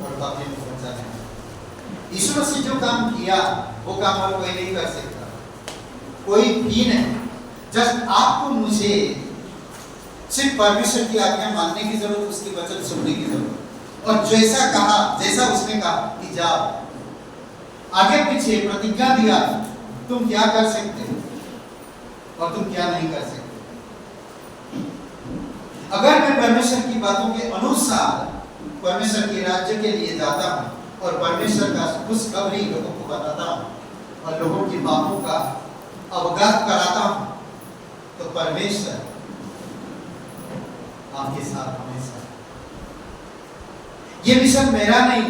और पापियों को बचाने आया। यीशु मसीह जो काम किया वो काम और कोई नहीं कर सकता, कोई भी नहीं। जस्ट आपको मुझे सिर्फ परमेश्वर की आज्ञा मानने की जरूरत, उसके वचन सुनने की जरूरत, और जैसा कहा, जैसा उसने कहा कि जाओ, आगे पीछे प्रतिज्ञा दिया तुम क्या कर सकते हो और तुम क्या नहीं कर सकते। अगर मैं परमेश्वर की बातों के अनुसार परमेश्वर के राज्य के लिए जाता हूं और परमेश्वर का खुशखबरी लोगों को बताता हूं और लोगों की बातों का अवगत कराता हूं, तो परमेश्वर आपके साथ हमेशा। ये मिशन मेरा नहीं,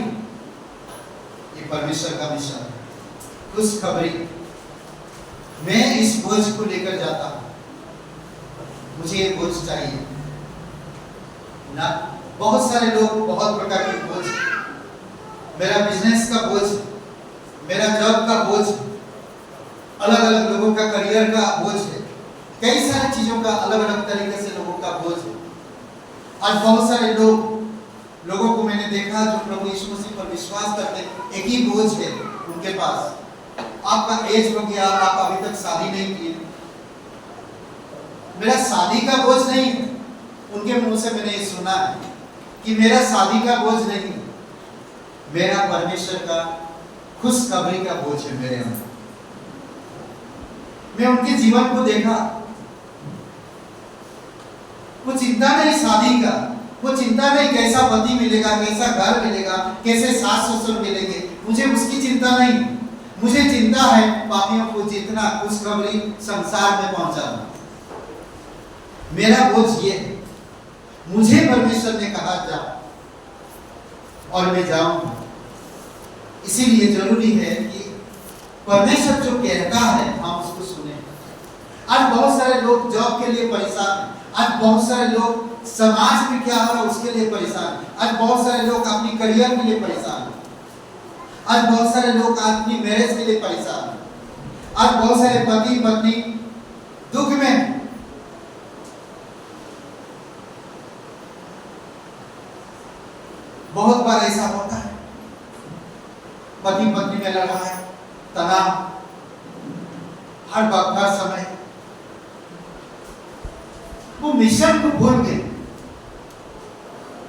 ये परमेश्वर का मिशन है, खुशखबरी। मैं इस बोझ को लेकर जाता हूं, मुझे ये बोझ चाहिए ना। बहुत सारे लोग बहुत प्रकार के बोझ, मेरा बिजनेस का बोझ, मेरा जॉब का बोझ, अलग अलग लोगों का करियर का बोझ है, कई सारी चीजों का अलग अलग तरीके से लोगों का बोझ है। आज बहुत सारे लोगों को मैंने देखा जो प्रभु यीशु मसीह पर विश्वास करते हैं, एक ही बोझ है उनके पास। आपका एज हो गया, आप अभी तक शादी नहीं किए। मेरा शादी का बोझ नहीं है, उनके मुंह से मैंने ये सुना है कि मेरा शादी का बोझ नहीं है, मेरा परमेश्वर का खुशखबरी का बोझ है मेरे अंदर। मैं उनके जीवन को देखा, वो चिंता नहीं शादी का, वो चिंता नहीं कैसा पति मिलेगा, कैसा घर मिलेगा, कैसे सास ससुर मिलेंगे, मुझे उसकी चिंता नहीं। मुझे चिंता है पापियों को जितना खुशखबरी संसार में पहुंचाना। मेरा बोझ ये है, मुझे परमेश्वर ने कहा जा और मैं जाऊंगा। इसीलिए जरूरी है कि परमेश्वर जो कहता है हम उसको सुने। आज बहुत सारे लोग जॉब के लिए परेशान हैं, आज बहुत सारे लोग समाज में क्या हो रहा है उसके लिए परेशान हैं, आज बहुत सारे लोग अपनी करियर के लिए परेशान हैं, आज बहुत सारे लोग अपनी मैरिज के लिए परेशान हैं, आज बहुत सारे पति पत्नी दुख में। बहुत बार ऐसा होता है पति पत्नी में लड़ाई, तनाव, हर वक्त हर समय वो मिशन को भूल गए।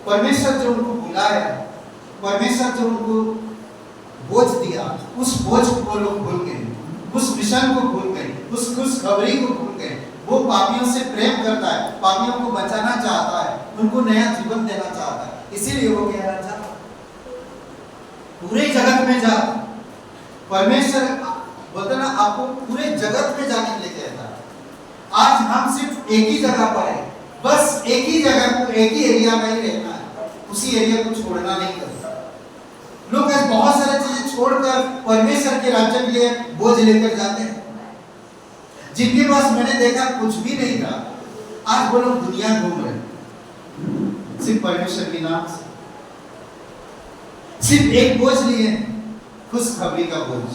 परमेश्वर जो उनको बुलाया, परमेश्वर जो उनको बोझ दिया, उस बोझ को लोग भूल गए, उस मिशन को भूल गए, उस खुशखबरी को भूल गए। वो पापियों से प्रेम करता है, पापियों को बचाना चाहता है, उनको नया जीवन देना चाहता है। इसीलिए वो कह रहा था पूरे जगत में जा। परमेश्वर बोलता ना आपको पूरे जगत में जाने के लिए कहता है। आज हम सिर्फ एक ही जगह पर है, बस एक ही जगह को, एक ही एरिया में ही रहना है, उसी एरिया को छोड़ना नहीं करता। लोग आज बहुत सारी चीजें छोड़कर परमेश्वर के राज्य के लिए बोझ लेकर जाते हैं। जिनके पास मैंने देखा कुछ भी नहीं था, आज वो लोग दुनिया घूम रहे हैं सिर्फ परमेश्वर के नाम से। सिर्फ एक बोझ लिए, खुशखबरी का बोझ,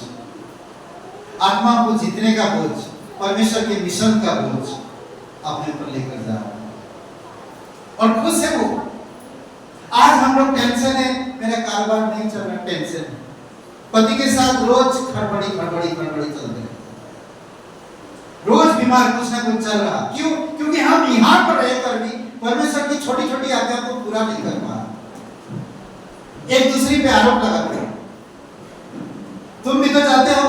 आत्मा को जीतने का बोझ, परमेश्वर के मिशन का बोझ अपने ऊपर लेकर जा रहे हैं और खुश है वो। आज हम लोग टेंशन है, मेरा कारोबार नहीं चल रहा, टेंशन है। पति के साथ रोज खड़बड़ी चल रही, रोज बीमार कुछ ना कुछ चल रहा। क्यों? क्योंकि हम यहाँ पर रहकर भी परमेश्वर की छोटी छोटी आज्ञा को पूरा नहीं कर पा रहे, एक दूसरे पे आरोप लगाते हैं। तुम भी तो जाते हो,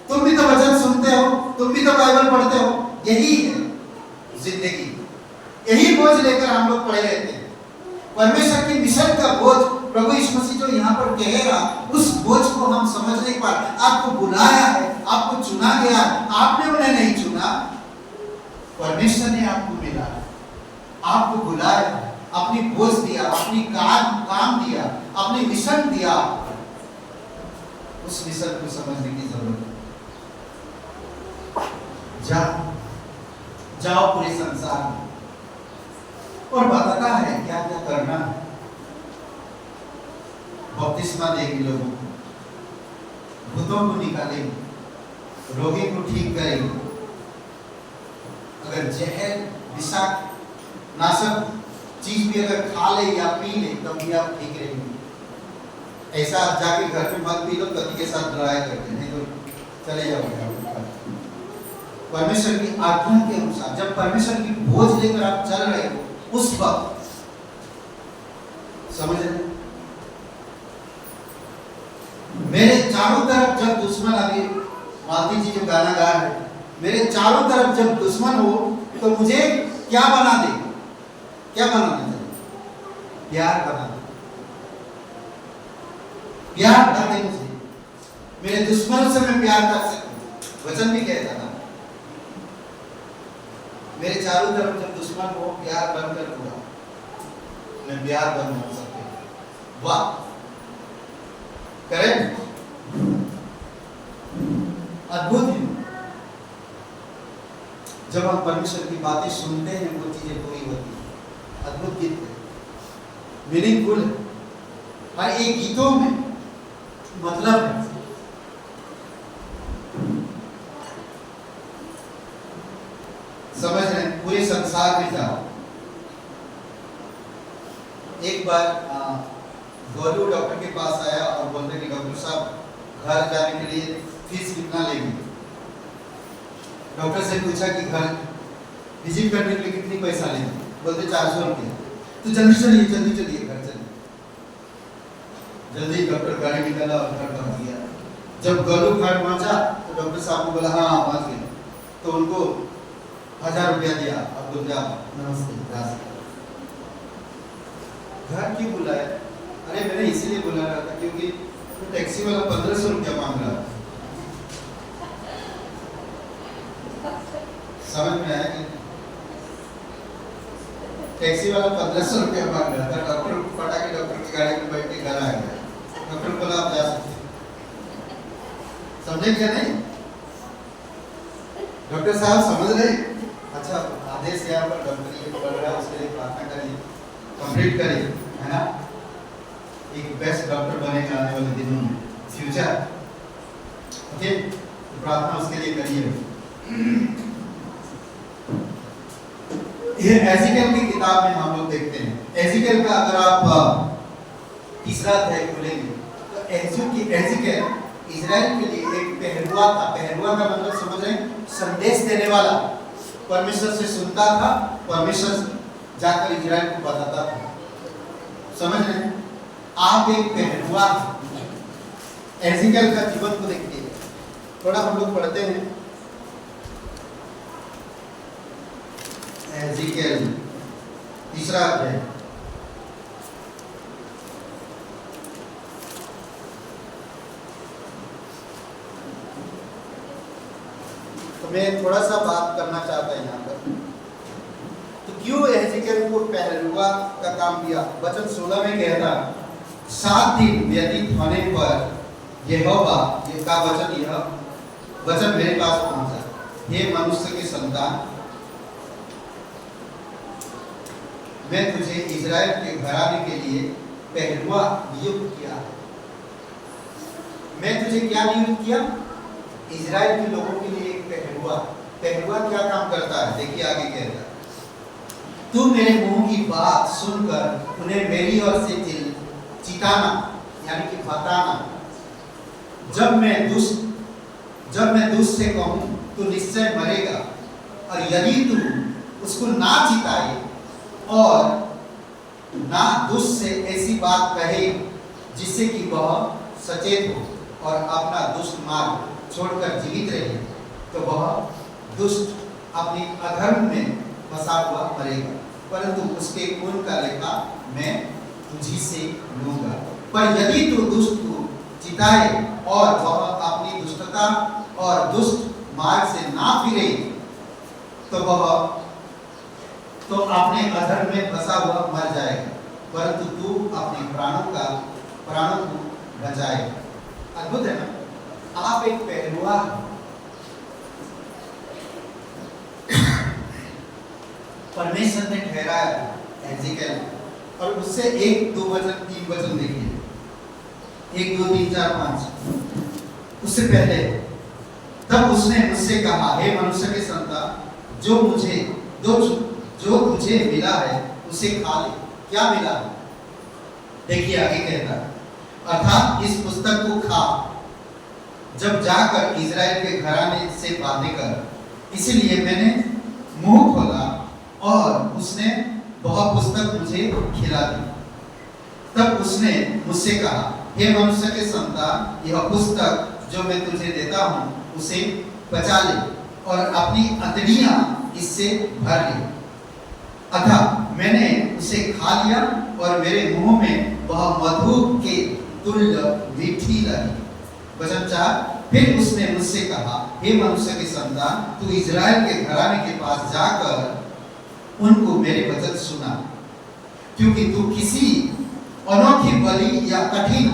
तुम भी तो वचन सुनते हो, तुम भी तो बाइबल पढ़ते हो। यही है जिंदगी, यही बोझ लेकर हम लोग पड़े रहते हैं। परमेश्वर की मिशन का बोझ प्रभु यीशु मसीह जो यहाँ पर कह रहा, उस बोझ को हम समझ नहीं पा रहे। आपको बुलाया है, आपको चुना गया है, आपने उन्हें नहीं चुना, परमेश्वर ने आपको मिला, आपको बुलाया, अपनी बोझ दिया, अपनी काम दिया, अपनी मिशन दिया। उस मिशन को समझने की जरूरत है। जाओ पूरे संसार में, और बताता है क्या क्या करना है। बपतिस्मा देंगे लोगों को, भूतों को निकालेंगे, रोगी को ठीक करेंगे। अगर जहर, विषाक्त, नाशक चीज भी अगर खा ले या पी ले तब भी आप ठीक रहेंगे। ऐसा आप जाके घर में मत पी लो, पति के साथ लड़ाई करके, नहीं तो चले जाओगे। परमेश्वर की आज्ञा के अनुसार जब परमेश्वर की बोझ लेकर आप चल रहे हो, उस वक्त समझ रहे, मेरे चारों तरफ जब दुश्मन, अभी मालती जी जो गाना गा रहे, मेरे चारों तरफ जब दुश्मन हो तो मुझे क्या बना दे? क्या बनाना चाहिए? प्यार बना दे, प्यार कर दे मुझे, मेरे दुश्मनों से मैं प्यार कर सकूं। वचन भी कहता था मेरे चारों तरफ जब दुश्मन हो, प्यार बनकर हुआ, मैं प्यार बन सकते। वाह, करेक्ट, अद्भुत है। जब हम परमेश्वर की बातें सुनते हैं, वो चीजें पूरी होती है। अद्भुत गीत है, मीनिंगफुल है, हर एक गीतों में मतलब है। समझ रहे हैं? पूरे संसार में जाओ। एक बार गोलू डॉक्टर के पास आया और बोलते कि डॉक्टर साहब घर जाने के लिए फीस कितना लेंगे? डॉक्टर से पूछा कि घर विजिट करने के लिए कितनी पैसा लेंगे? बोलते 400 रुपये। तो जल्दी चलिए घर चलिए। जल्दी डॉक्टर गाड़ी निकाला और घर पहुंच गया। जब गोलू घर पहुंचा तो डॉक्टर साहब को बोला हाँ पहुंच गए। तो उनको 1000 रुपया दिया। अब बोलते आप नमस्ते। घर क्यों बुलाया? अरे मैंने इसीलिए बुला रहा था क्योंकि तो टैक्सी वाला 1500 रुपया मांग रहा था। समझ में आया कि टैक्सी वाला 1500 रुपया मांग रहा था। डॉक्टर फटा के डॉक्टर की गाड़ी में बैठ के घर आ गया। डॉक्टर बोला आप जा सकते, समझे क्या? नहीं डॉक्टर साहब समझ रहे? अच्छा आदेश यहाँ पर डॉक्टर ये पढ़ रहा है, उसके लिए प्रार्थना करिए, कंप्लीट करिए, है ना? एक बेस्ट डॉक्टर बनेगा आने वाले दिनों में, फ्यूचर। ओके, तो प्रार्थना उसके लिए करिए। ये एजिकल की किताब में हम लोग देखते हैं। एजिकल का अगर आप तीसरा अध्याय खोलेंगे तो एजेकियल इजराइल के लिए एक पहरुआ था। पहरुआ का मतलब समझ रहे हैं? संदेश देने वाला। परमेश्वर से सुनता था, परमेश्वर जाकर इजराइल को बताता था। समझ रहे हैं? आप एक पहरुआ एजेकियल का जीवन को देखिए। थोड़ा हम लोग पढ़ते हैं एजेकियल 3 अध्याय। तो मैं थोड़ा सा बात करना चाहता हूं यहाँ पर। तो क्यों एजेकियल को पहरुआ का काम दिया? वचन 16 में कहता 7 दिन व्यतीत होने पर यहोवा का वचन मेरे पास पहुंचा, हे मनुष्य के संतान, मैं तुझे इजराइल के घराने के लिए पहरुआ नियुक्त किया है। मैं तुझे क्या नियुक्त किया? इजराइल के लोगों के लिए एक पहरुआ। पहरुआ क्या काम करता है? देखिए आगे कहता है, तू मेरे मुंह की बात सुनकर उन्हें मेरी ओर से चिताना यानी कि बताना। जब मैं दुष्ट से कहूं तू निश्चय मरेगा, और यदि तू उसको ना चिताए और ना दुष्ट से ऐसी बात कहे जिससे कि वह सचेत हो और अपना दुष्ट मार्ग छोड़कर जीवित रहे, तो वह दुष्ट अपनी अधर्म में फंसा हुआ मरेगा, परंतु उसके खून का लेखा मैं तुझी से लूंगा। पर यदि तू दुष्ट को चिताए और वह अपनी दुष्टता और दुष्ट मार्ग से ना फिरे, तो वह अपने अधर्म में फंसा हुआ मर जाएगा, परंतु तू अपने प्राणों को बचाएगा। अद्भुत है ना? आप एक पहरुआ परमेश्वर ने ठहराया एजेकियल, और उससे 1, 2 वचन 3 वचन देखिए, 1, 2, 3, 4, 5। उससे पहले तब उसने मुझसे कहा, हे मनुष्य के संतान, जो तुझे मिला है उसे खा ले। क्या मिला? देखिए आगे कहता, अर्थात इस पुस्तक को खा, जब जाकर इजराइल के घराने से बातें कर। इसलिए मैंने मुंह खोला और उसने वह पुस्तक मुझे खिला दी। तब उसने मुझसे कहा, हे मनुष्य के संतान, यह पुस्तक जो मैं तुझे देता हूं उसे बचा ले और अपनी अंतड़ियां इससे भर ले। अतः मैंने उसे खा लिया और मेरे मुंह में वह मधु के तुल्य मीठी लगी। वचन 4, फिर उसने मुझसे कहा, हे मनुष्य के संतान, तू इजराइल के घराने के पास जाकर उनको मेरे वचन सुना, क्योंकि तू किसी अनोखी बलि या कठिन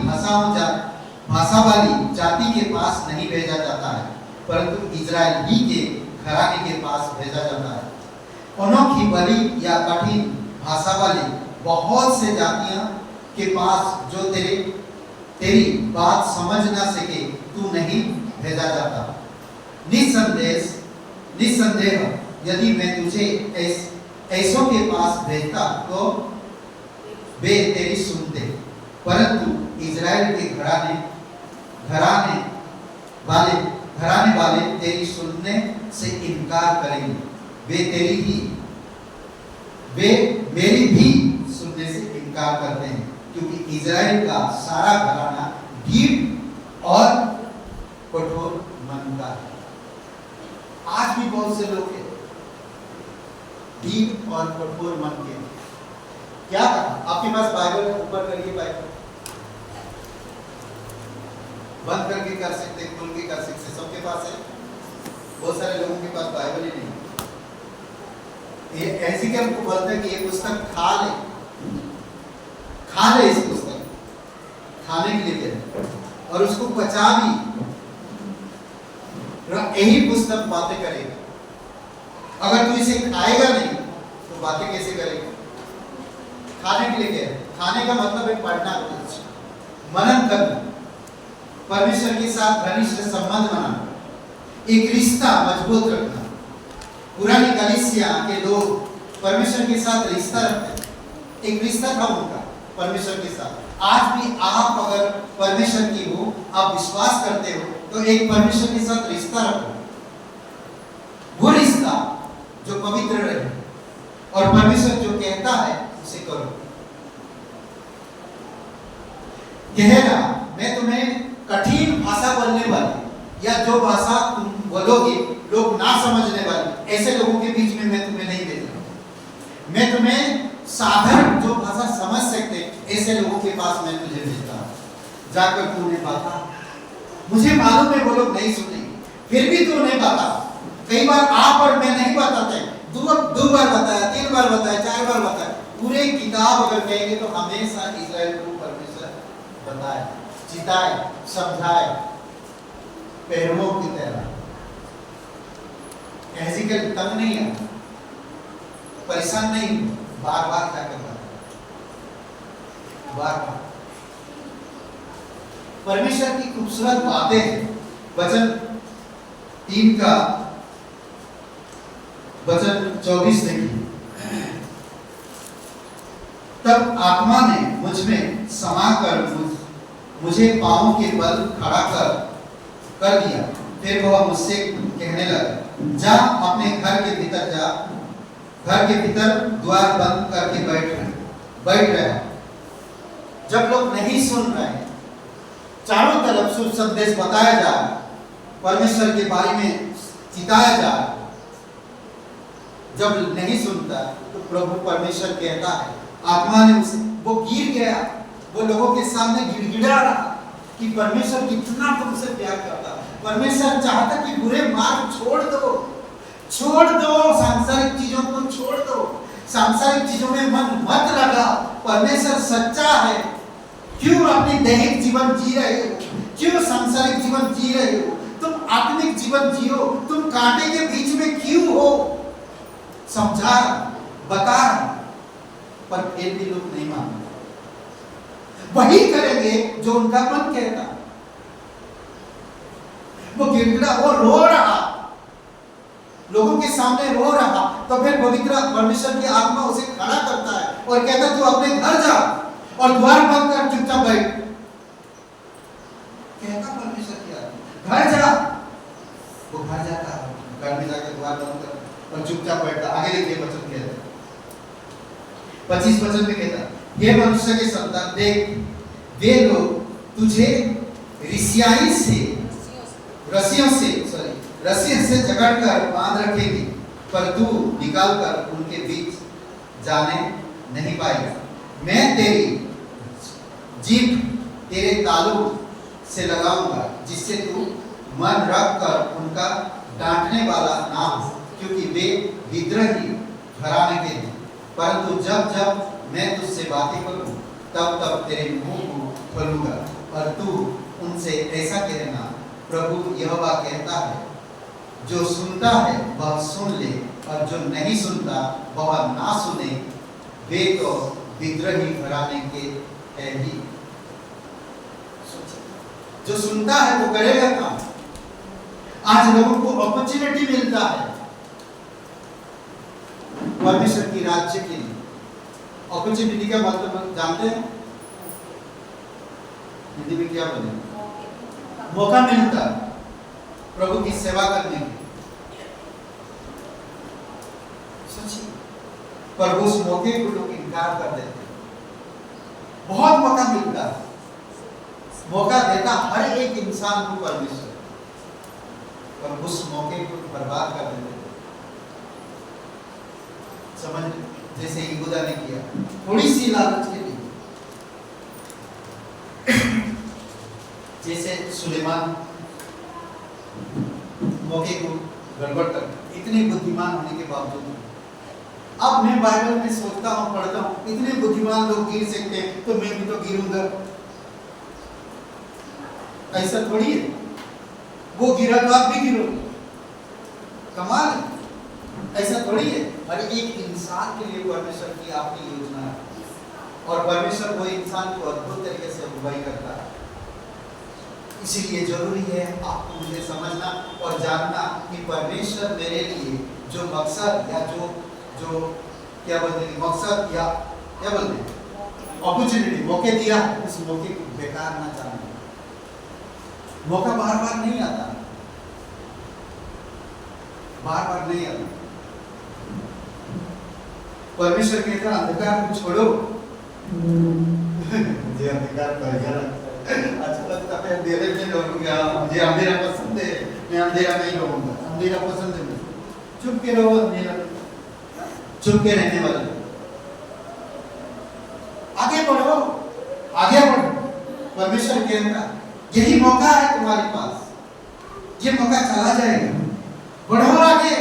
भाषा वाली जाति के पास नहीं भेजा जाता है, परंतु इजराइल ही के घराने के पास भेजा जाता है। अनोखी बलि या कठिन भाषा वाली बहुत से जातियों के पास जो तेरी बात समझ ना सके, तू नहीं भेजा जाता। निसंदेह यदि मैं तुझे ऐसों के पास भेजता तो वे तेरी सुनते, परंतु इजराइल के घराने वाले तेरी सुनने से इनकार करेंगे। वे मेरी भी सुनने से इनकार करते हैं, क्योंकि इजराइल का सारा घराना ढीठ और कठोर मन का है। आज भी बहुत से लोग हैं ढीठ और कठोर मन के। क्या कहा? आपके पास बाइबल ऊपर करिए, बाइबल बंद करके कर सकते, खोल के कर सकते, सबके पास है। बहुत सारे लोगों के पास बाइबल ही नहीं। ये ऐसी क्या हमको बोलते हैं कि ये पुस्तक खा ले इस पुस्तक खाने के लिए और उसको पचा भी। यही पुस्तक बातें करेगा। अगर तू इसे खाएगा नहीं तो बातें कैसे करेगा? खाने के लिए क्या है? खाने का मतलब है पढ़ना, मनन करना, परमेश्वर के साथ घनिष्ठ संबंध बनाना, एक रिश्ता मजबूत रखना। पुरानी कलीसिया के लोग परमेश्वर के साथ रिश्ता रखते, एक रिश्ता था उनका परमेश्वर के साथ। आज भी आप अगर परमेश्वर की हो, आप विश्वास करते हो, तो एक परमेश्वर के साथ रिश्ता रखो, वो रिश्ता जो पवित्र रहे, और परमेश्वर जो कहता है उसे करो। कहेगा मैं तुम्हें कठिन भाषा बोलने वाली, या जो भाषा तुम बोलोगे लोग ना समझने वाले, ऐसे लोगों के बीच में मैं तुम्हें नहीं भेजा। मैं तुम्हें साधारण जो भाषा समझ सकते ऐसे लोगों के पास मैं तुझे भेजता हूं। जाकर तू उन्हें बता। मुझे मालूम है वो लोग नहीं सुनेंगे, फिर भी तू उन्हें बता। कई बार आप और मैं नहीं बताते, दो बार बताया, 3 बार बताया, 4 बार बताया। पूरे किताब अगर कहेंगे तो हमेशा इस्राएल को परमेश्वर बताए, चिताए, समझाए, पैरों की तरह। एहजिकेल तंग नहीं है, परेशान नहीं, बार बार क्या करता है, बार बार। परमेश्वर की खूबसूरत बातें हैं। वचन 3 का वचन 24 देखिए। तब आत्मा ने मुझ में समाकर मुझे पांवों के बल खड़ा कर दिया। फिर वह मुझसे कहने लगा, जा अपने घर के भीतर जा। घर के भीतर द्वार बंद करके बैठ रहा। जब लोग नहीं सुन रहे, चारों तरफ शुभ संदेश बताया जा रहा, परमेश्वर के बारे में चिताया जा रहा, जब नहीं सुनता तो प्रभु परमेश्वर कहता है, आत्मा ने उसे, वो गिर गया, वो लोगों के सामने गिड़गिड़ा रहा कि परमेश्वर कितना तुमसे प्यार करता है। परमेश्वर चाहता कि बुरे मार्ग छोड़ दो, सांसारिक चीजों को छोड़ दो, सांसारिक चीजों में मन मत लगा। परमेश्वर सच्चा है। क्यों अपनी दैहिक जीवन जी रहे हो? क्यों सांसारिक जीवन जी रहे हो? तुम आत्मिक जीवन जियो। तुम कांटे के बीच में क्यों हो? समझा, बता, पर फिर भी लोग नहीं मानते। वही करेंगे जो उनका मन कहता। वो गिड़गिड़ा, वो रो रहा, लोगों के सामने रो रहा, तो फिर पवित्र परमेश्वर की आत्मा उसे खड़ा करता है और कहता तू अपने घर जा और द्वार बंद कर चुपचाप बैठ। कहता परमेश्वर की आत्मा घर जा, वो घर जाता है, घर में जाकर द्वार बंद कर और चुपचाप बैठता। आगे देखिए वचन कहता 25 वचन में कहता, हे मनुष्य के संतान, देख वे लोग तुझे रस्सियों से जकड़कर बांध रखेंगे, पर तू निकालकर उनके बीच जाने नहीं पाएगा। मैं तेरी जीभ तेरे तालू से लगाऊंगा, जिससे तू मन रख कर उनका डांटने वाला ना हो, क्योंकि वे विद्रोही घराने के हैं। परंतु जब जब मैं तुझसे बातें करूं, तब तब तेरे मुंह को खोलूंगा और तू उनसे ऐसा कहना, प्रभु यहोवा कहता है, जो सुनता है वह सुन ले, और जो नहीं सुनता वह ना सुने। वे तो विद्रोही घराने के है ही। जो सुनता है वो करेगा काम। आज लोगों को अपॉर्चुनिटी मिलता है परमेश्वर की राज्य के लिए। अपॉर्चुनिटी का मतलब जानते हैं? हिंदी में क्या बोले? मौका मिलता प्रभु की सेवा करने की। पर उस मौके को लोग इनकार कर देते। बहुत मौका मिलता, मौका देता हर एक इंसान को परमेश्वर, पर उस मौके को बर्बाद कर देते। समझ, जैसे यहूदा ने किया, थोड़ी सी लालच के लिए। जैसे सुलेमान मौके को गड़बड़ कर, इतने बुद्धिमान होने के बावजूद। अब मैं बाइबल में सोचता हूँ, पढ़ता हूँ, इतने बुद्धिमान लोग गिर सकते हैं, तो मैं भी तो गिरूंगा। ऐसा थोड़ी है, वो गिरा तो आप भी गिरोगे। कमाल है, ऐसा थोड़ी है। हर एक इंसान के लिए परमेश्वर की आपकी योजना है, और परमेश्वर वो इंसान को अद्भुत तरीके से अगुवाई करता है। इसीलिए जरूरी है आपको मुझे समझना और जानना कि परमेश्वर मेरे लिए जो मकसद या जो क्या बोलते हैं, मकसद या क्या बोलते हैं, अपॉर्चुनिटी मौके दिया, उस मौके को बेकार ना जाना। मौका बार बार नहीं आता, बार बार नहीं आता। परमेश्वर कहता अंधकार को छोड़ो। मुझे अंधकार बढ़िया लगता है, अच्छा लगता है, अंधेरे में रहूंगा, मुझे अंधेरा पसंद है, मैं अंधेरा नहीं रहूंगा, अंधेरा पसंद है मुझे। चुप के रहो, अंधेरा चुप के रहने वाले, आगे बढ़ो, आगे बढ़ो। परमेश्वर कहता यही मौका है तुम्हारे पास, ये मौका चला जाएगा, बढ़ो आगे।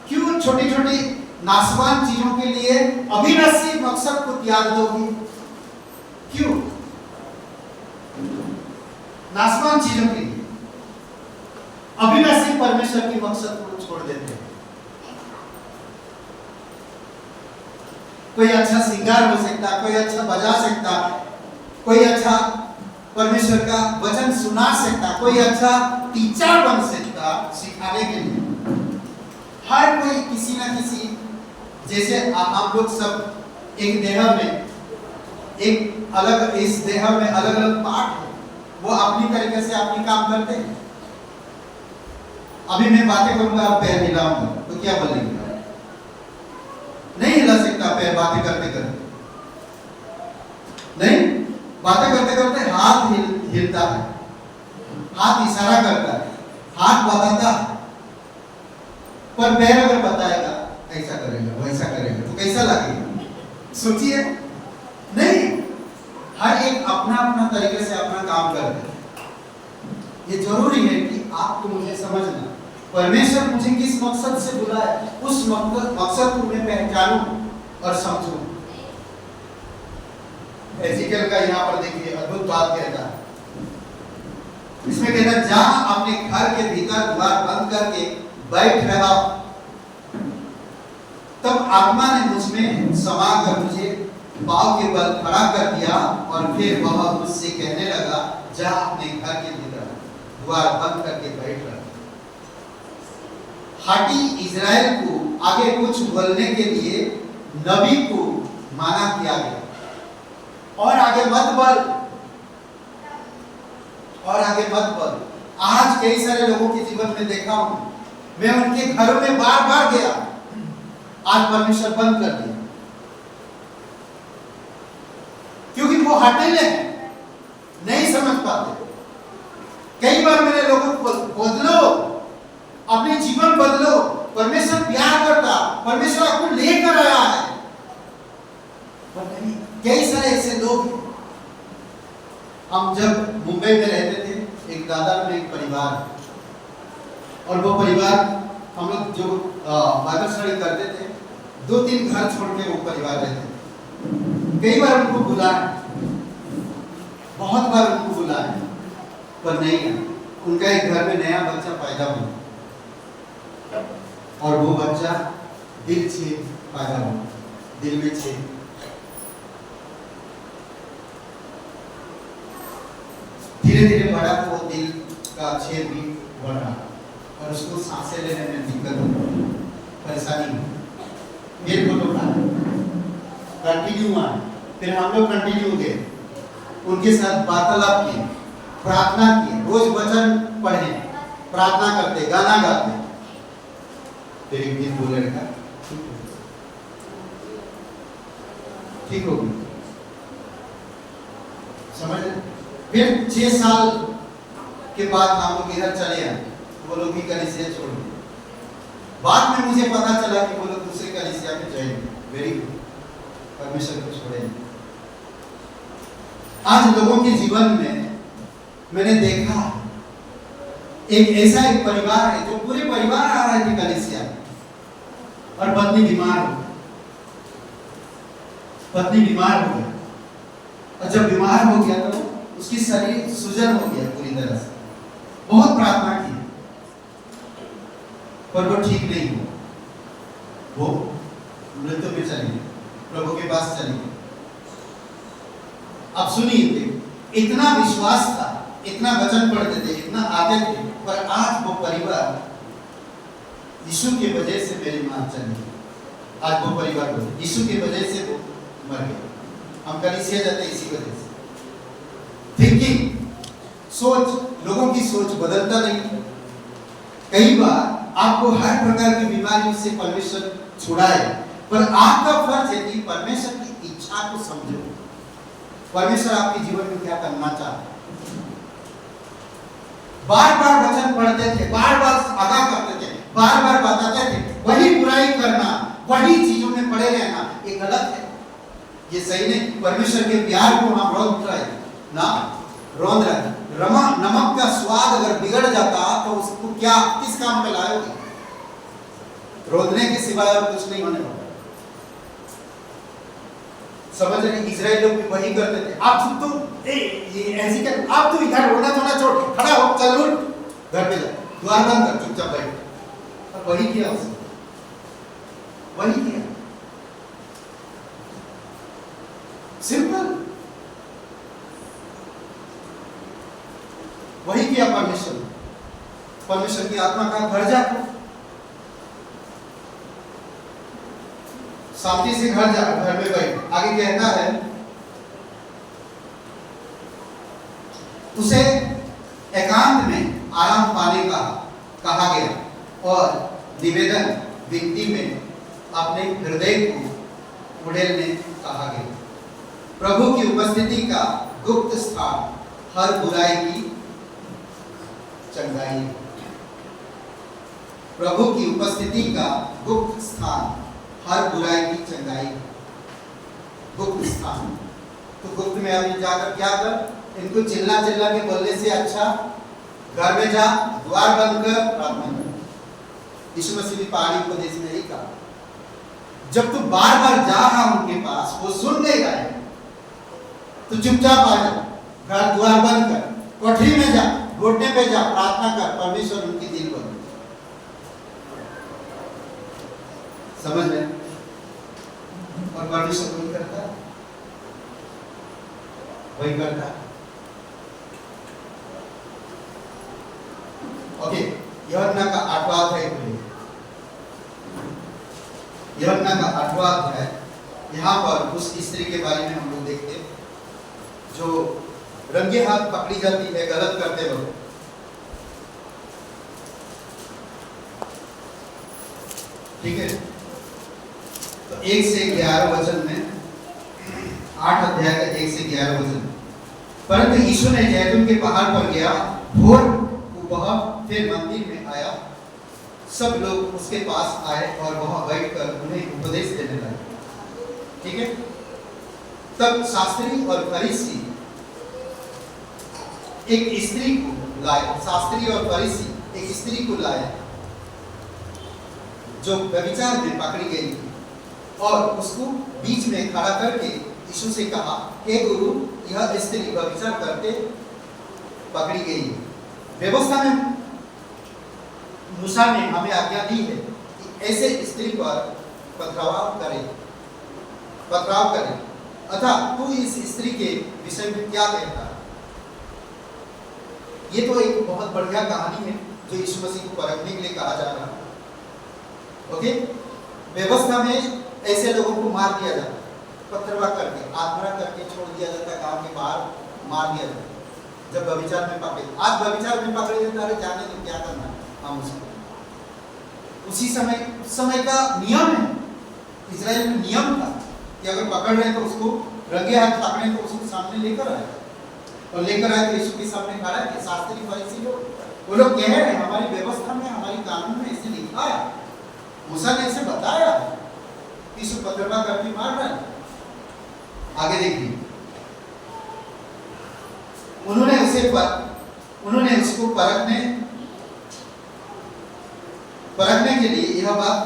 क्यों छोटी छोटी नासवान चीजों के लिए अविनाशी मकसद को त्याग दोगी? क्यों नासवान चीजों के लिए अविनाशी परमेश्वर की मकसद को छोड़ देते हैं? कोई अच्छा सिंगर हो सकता, कोई अच्छा बजा सकता, कोई अच्छा परमेश्वर का वचन सुना सकता, कोई अच्छा टीचर बन सकता सिखाने के लिए। हर कोई किसी ना किसी, जैसे हम लोग सब एक देह में, एक अलग, इस देह में अलग अलग पार्ट है, वो अपनी तरीके से अपनी काम करते हैं। अभी मैं बातें करूंगा, आप पैर हिलाऊंगा तो क्या बोलेंगे? नहीं हिला सकता पैर बातें करते करते, नहीं, बातें करते करते हाथ हिलता है, हाथ इशारा करता है, हाथ बताता है, पर पैर अगर बताएगा ऐसा करेगा वैसा करेगा तो कैसा लगेगा? सोचिए। नहीं, हर एक अपना अपना तरीके से अपना काम करते हैं। ये जरूरी है कि आपको मुझे समझना, परमेश्वर मुझे किस मकसद से बुलाया, उस मकसद को मैं पहचानूं और समझूं। एजिकल का यहाँ पर देखिए अद्भुत बात कहता है, इसमें कहता है जहां अपने घर के भीतर द्वार बंद करके बैठ रहा, तब आत्मा ने मुझमें समा कर मुझे पाँव के बल खड़ा कर दिया और फिर वह मुझसे कहने लगा जा अपने घर के भीतर द्वार बंद करके बैठ रहा। हाटी इज़राइल को आगे कुछ बोलने के लिए नबी को माना किया गया, और आगे मत बोल, और आगे मत बोल। आज कई सारे लोगों के जीवन में देखा हूं, मैं उनके घरों में बार बार गया, आज परमेश्वर बंद कर दिया, क्योंकि वो हटेले नहीं समझ पाते। कई बार मैंने लोगों को बदलो, अपने जीवन बदलो, परमेश्वर प्यार करता, परमेश्वर आपको लेकर आया है, पर नहीं। कई सारे ऐसे लोग, हम जब मुंबई में रहते थे, एक दादा में एक परिवार, और वो परिवार हम लोग जो बाइबल स्टडी करते थे, 2-3 घर छोड़ के वो परिवार रहते थे। कई बार उनको बुलाया, बहुत बार उनको बुलाया, पर नहीं है। उनका एक घर में नया बच्चा पैदा हुआ, और वो बच्चा दिल से पैदा हुआ, दिल में छेद। धीरे धीरे बढ़ा तो वो दिल का छेद भी बढ़ा, और उसको सांसें लेने में दिक्कत हुई, परेशानी हुई। फिर वो लोग कंटिन्यू आए, फिर हम लोग कंटिन्यू गए, उनके साथ वार्तालाप किए, प्रार्थना किए, रोज वचन पढ़े, प्रार्थना करते, गाना गाते। फिर एक दिन वो लड़का ठीक हो गया, समझ रहे? फिर 6 साल के बाद हम लोग इधर चले आए, वो लोग भी कलीसिया छोड़ दिए। बाद में मुझे पता चला कि वो लोग दूसरे कलीसिया में ज्वाइन, वेरी गुड, परमेश्वर को छोड़े। आज लोगों के जीवन में मैंने देखा एक ऐसा एक परिवार है जो पूरे परिवार आ रहे थे कलीसिया, और पत्नी बीमार हो गई, पत्नी बीमार हो गई, और जब बीमार हो गया तो उसकी शरीर सूजन हो गया पूरी तरह से। बहुत प्रार्थना की, पर वो ठीक नहीं हुआ, वो मृत्यु में चली गई, प्रभु के पास चली गई। अब सुनिए, इतना विश्वास था, इतना वचन पढ़ते थे, इतना आते थे, पर आज वो परिवार यीशु की वजह से मेरी मां चली गई। आज वो परिवार को यीशु की वजह से वो मर गए। हम कलीसिया जाते इसी वजह से। थिंकिंग, सोच, लोगों की सोच बदलता नहीं। कई बार आपको हर प्रकार की बीमारियों से परमेश्वर छुड़ाए, पर आपका फर्ज है कि परमेश्वर की इच्छा को समझो। परमेश्वर आपके जीवन में क्या करना चाहता है। बार बार वचन पढ़ते थे, बार बार आगाह करते थे, बार बार बताते थे, वही बुराई करना, वही चीजों में पड़े रहना, ये गलत है, ये सही नहीं। परमेश्वर के प्यार को हम रोक रहे ना, रोक रहे। नमक का स्वाद अगर बिगड़ जाता तो उसको क्या किस काम पे लाओगे? रोकने के सिवाय और कुछ नहीं होने वाला। समझ रहे? इजराइल लोग भी वही करते थे। आप तो ये ऐसी कर, आप तो इधर रोना धोना छोड़, खड़ा हो, चल उठ, घर पे जा, द्वार बंद कर, चुपचाप बैठ। और वही किया उसने, वही किया। सिंपल, वही किया परमेश्वर। परमेश्वर की आत्मा का घर जाकर शांति से घर जा, घर में बैठ। आगे कहता है उसे एकांत में आराम पाने का कहा गया और निवेदन विनती में अपने हृदय को उड़ेलने कहा गया। प्रभु की उपस्थिति का गुप्त स्थान हर बुराई की चंगाई। प्रभु की उपस्थिति का गुप्त स्थान हर बुराई की चंगाई। गुप्त स्थान, तो गुप्त में अभी जाकर क्या कर? इनको चिल्ला चिल्ला के बोलने से अच्छा घर में जा, द्वार बंद कर, प्रार्थना कर। यीशु मसीह भी पहाड़ी उपदेश में यही कहा। जब तू बार बार जा रहा उनके पास, वो सुन नहीं रहे, तो चुपचाप आ जा, घर द्वार बंद कर, कोठरी में जा, घुटने पे जा, प्रार्थना कर, परमेश्वर उनकी दिल बंद। समझ रहे? और परमेश्वर वही करता है, वही करता है। ओके, यूहन्ना का 8वां अध्याय खोलिए। यूहन्ना का 8वां अध्याय, यहाँ पर उस स्त्री के बारे में हम लोग देखते हैं जो रंगे हाथ पकड़ी जाती है गलत करते वक्त। ठीक है, तो 1 से 11 वचन में, 8 अध्याय का 1 से 11 वचन। परंतु यीशु ने जैतून के पहाड़ पर गया, भोर वह फिर मंदिर में आया। सब लोग उसके पास आए और वह बैठकर उन्हें उपदेश देने लगे। ठीक है, तब शास्त्री और फरीसी एक स्त्री को लाए। शास्त्री और फरीसी एक स्त्री को लाए जो व्यभिचार में पकड़ी गई थी, और उसको बीच में खड़ा करके यीशु से कहा, हे गुरु, यह स्त्री व्यभिचार करते पकड़ी गई है। व्यवस्था में मूसा ने हमें आज्ञा दी है कि ऐसे स्त्री पर पथराव करे। अतः तू इस स्त्री के विषय में क्या कहता है? ये तो एक बहुत बढ़िया कहानी है जो यीशु मसीह को परखने के लिए कहा जा रहा है। ओके, व्यवस्था में ऐसे लोगों को मार दिया जाता, पथरवा करके, आत्महत्या करके छोड़ दिया जाता, गांव के बाहर मार दिया जाता जब व्यभिचार में पकड़े। आज व्यभिचार में पकड़े जाता है, जाने तो क्या करना है हम उसको। उसी समय का नियम है, इजराइल में नियम था कि अगर पकड़ रहे तो उसको रंगे हाथ पकड़े तो उसको सामने लेकर आए, और लेकर आए तो यीशु के सामने खड़ा है। शास्त्री फरीसी लोग, वो लोग कह रहे हैं हमारी व्यवस्था में, हमारी कानून में ऐसे लिखा है, मूसा ने ऐसे बताया, यीशु पथरवा करके मार रहा है। आगे देखिए, उन्होंने उसको परखने के लिए यह बात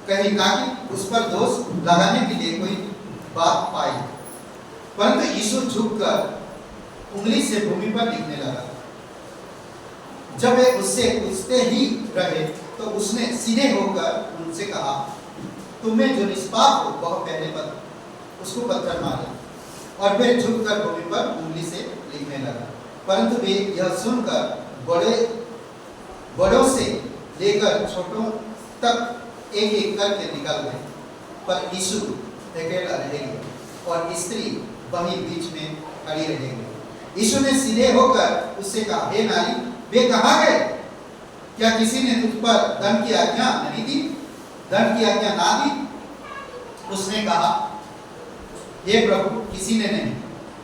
कही, ताकि उस पर दोष लगाने के लिए कोई बात पाई। परंतु यीशु झुककर उंगली से भूमि पर लिखने लगा। जब वे उससे पूछते ही रहे तो उसने सीधे होकर उनसे कहा, तुम्हें जो निष्पाप हो वह पहले उसको पत्थर मारे। और फिर झुककर भूमि पर उंगली से लिखने लगा। परंतु वे यह सुनकर बड़ों से लेकर छोटों तक एक एक करके निकल गए। पर यीशु अकेला रहेगा और स्त्री वहीं बीच में खड़ी रहेगी। यीशु ने सीधे होकर उससे कहा, हे नारी, वे कहाँ गए? क्या किसी ने तुझ पर दंड की आज्ञा नहीं दी? दंड की आज्ञा ना दी? उसने कहा, हे प्रभु, किसी ने नहीं।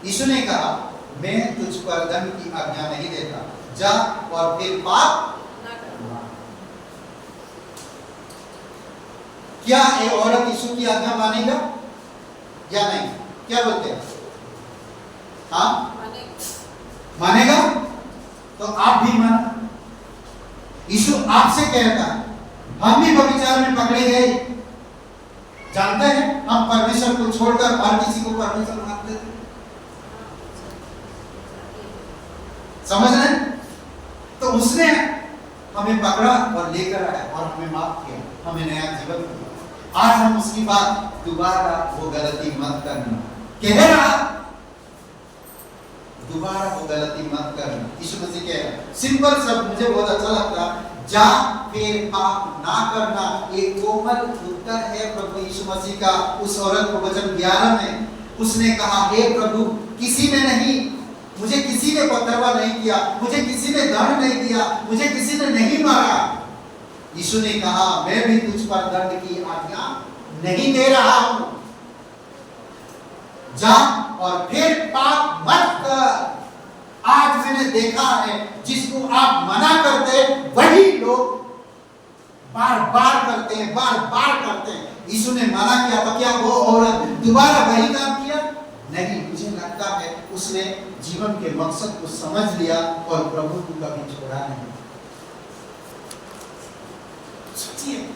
यीशु ने कहा, मैं तुझ पर दंड की आज्ञा नहीं देता, जा और फिर पाप ना कर। क्या ये औरत यीशु की आज्ञा मानेगा या नहीं? क्या बोलते हैं? हाँ, मानेगा। तो आप भी माना। यीशु आपसे कहता है, हम भी व्यभिचार में पकड़े गए। जानते हैं, हम परमेश्वर को छोड़कर और किसी को परमेश्वर मानते थे। समझ रहे? तो उसने हमें पकड़ा और लेकर आया और हमें माफ किया, हमें नया जीवन दिया। आज हम उसकी बात दोबारा वो गलती मत करना कह रहा, दोबारा वो गलती मत करना। यीशु मसीह कह रहा, सिंपल शब्द मुझे बहुत अच्छा लगता, जा फिर पाप ना करना। एक कोमल उत्तर है प्रभु यीशु मसीह का उस औरत को। वचन 11 में उसने कहा, हे प्रभु, किसी ने नहीं, मुझे किसी ने पथरवा नहीं किया, मुझे किसी ने दंड नहीं दिया, मुझे किसी ने नहीं मारा। यीशु ने कहा, मैं भी तुझ पर दंड की आज्ञा नहीं दे रहा हूं, जा और फिर पाप मत कर। आज मैंने देखा है, जिसको आप मना करते वही लोग बार बार करते हैं, बार बार करते हैं। यीशु ने मना किया तो क्या वो औरत दोबारा वही काम किया? नहीं। मुझे लगता है उसने जीवन के मकसद को समझ लिया और प्रभु को कभी छोड़ा नहीं। सोचिए,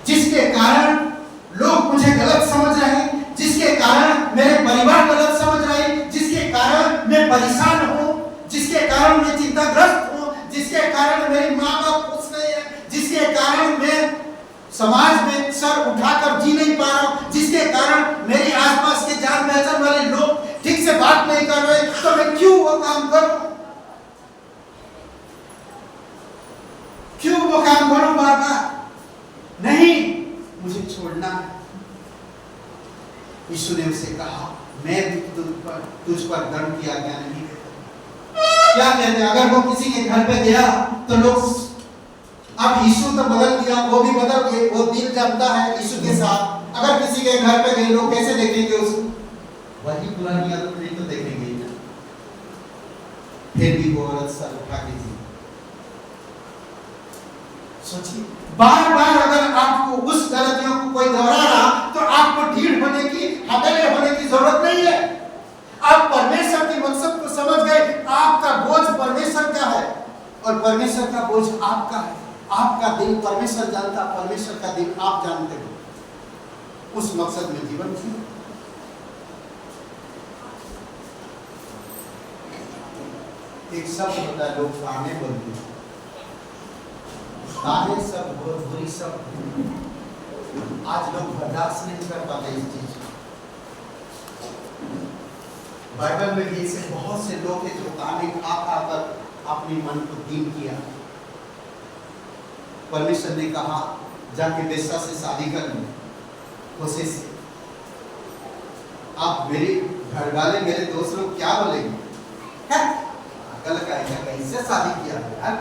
जिसके कारण लोग मुझे गलत समझ रहे हैं, जिसके कारण मेरे परिवार गलत समझ रहे हैं, जिसके कारण मैं परेशान हूं, जिसके कारण मैं चिंताग्रस्त हूं, जिसके कारण मेरी माँ बाप खुश नहीं है, जिसके कारण मैं समाज में सर उठाकर जी नहीं पा रहा हूं, जिसके कारण मेरे आसपास के जान पहचान वाले लोग ठीक से बात नहीं कर रहे, तो मैं क्यों वो काम करूं? क्यों वो काम करूं बार बार? नहीं, मुझे छोड़ना है। यीशु ने उसे कहा, मैं भी तुझ पर दंड की आज्ञा नहीं देता। क्या कहते हैं, अगर वो किसी के घर पे गया तो लोग, अब यीशु तो बदल दिया, वो भी बदल गए, वो दिल जमता है यीशु के साथ। अगर किसी के घर पे गए, लोग कैसे देखेंगे उसको? वही पुरानी आदत नहीं तो देखेंगे ही ना। फिर भी वो औरत सर उठा के जी। सोचिए, बार बार अगर आपको उस गलतियों को कोई दोहरा रहा, तो आपको ढीठ होने की, हथेली होने की जरूरत नहीं है। आप परमेश्वर के मकसद को समझ गए। आपका बोझ परमेश्वर का है और परमेश्वर का बोझ आपका है। आपका दिल परमेश्वर जानता, परमेश्वर का दिल आप जानते हो। उस मकसद में जीवन जियो। एक शब्द होता है, लोग ताने बोलते हैं, ताने सब बहुत बुरी शब्द। आज लोग बर्दाश्त नहीं कर पाते इस चीज। बाइबल में भी ऐसे बहुत से लोग हैं जो ताने खा कर अपने मन को दीन किया। परमेश्वर ने कहा, जाके बेस्सा से शादी कर लो, उसे से। आप मेरे घर वाले, मेरे दोस्त लोग क्या बोलेंगे? अकल का है, कैसे शादी किया यार?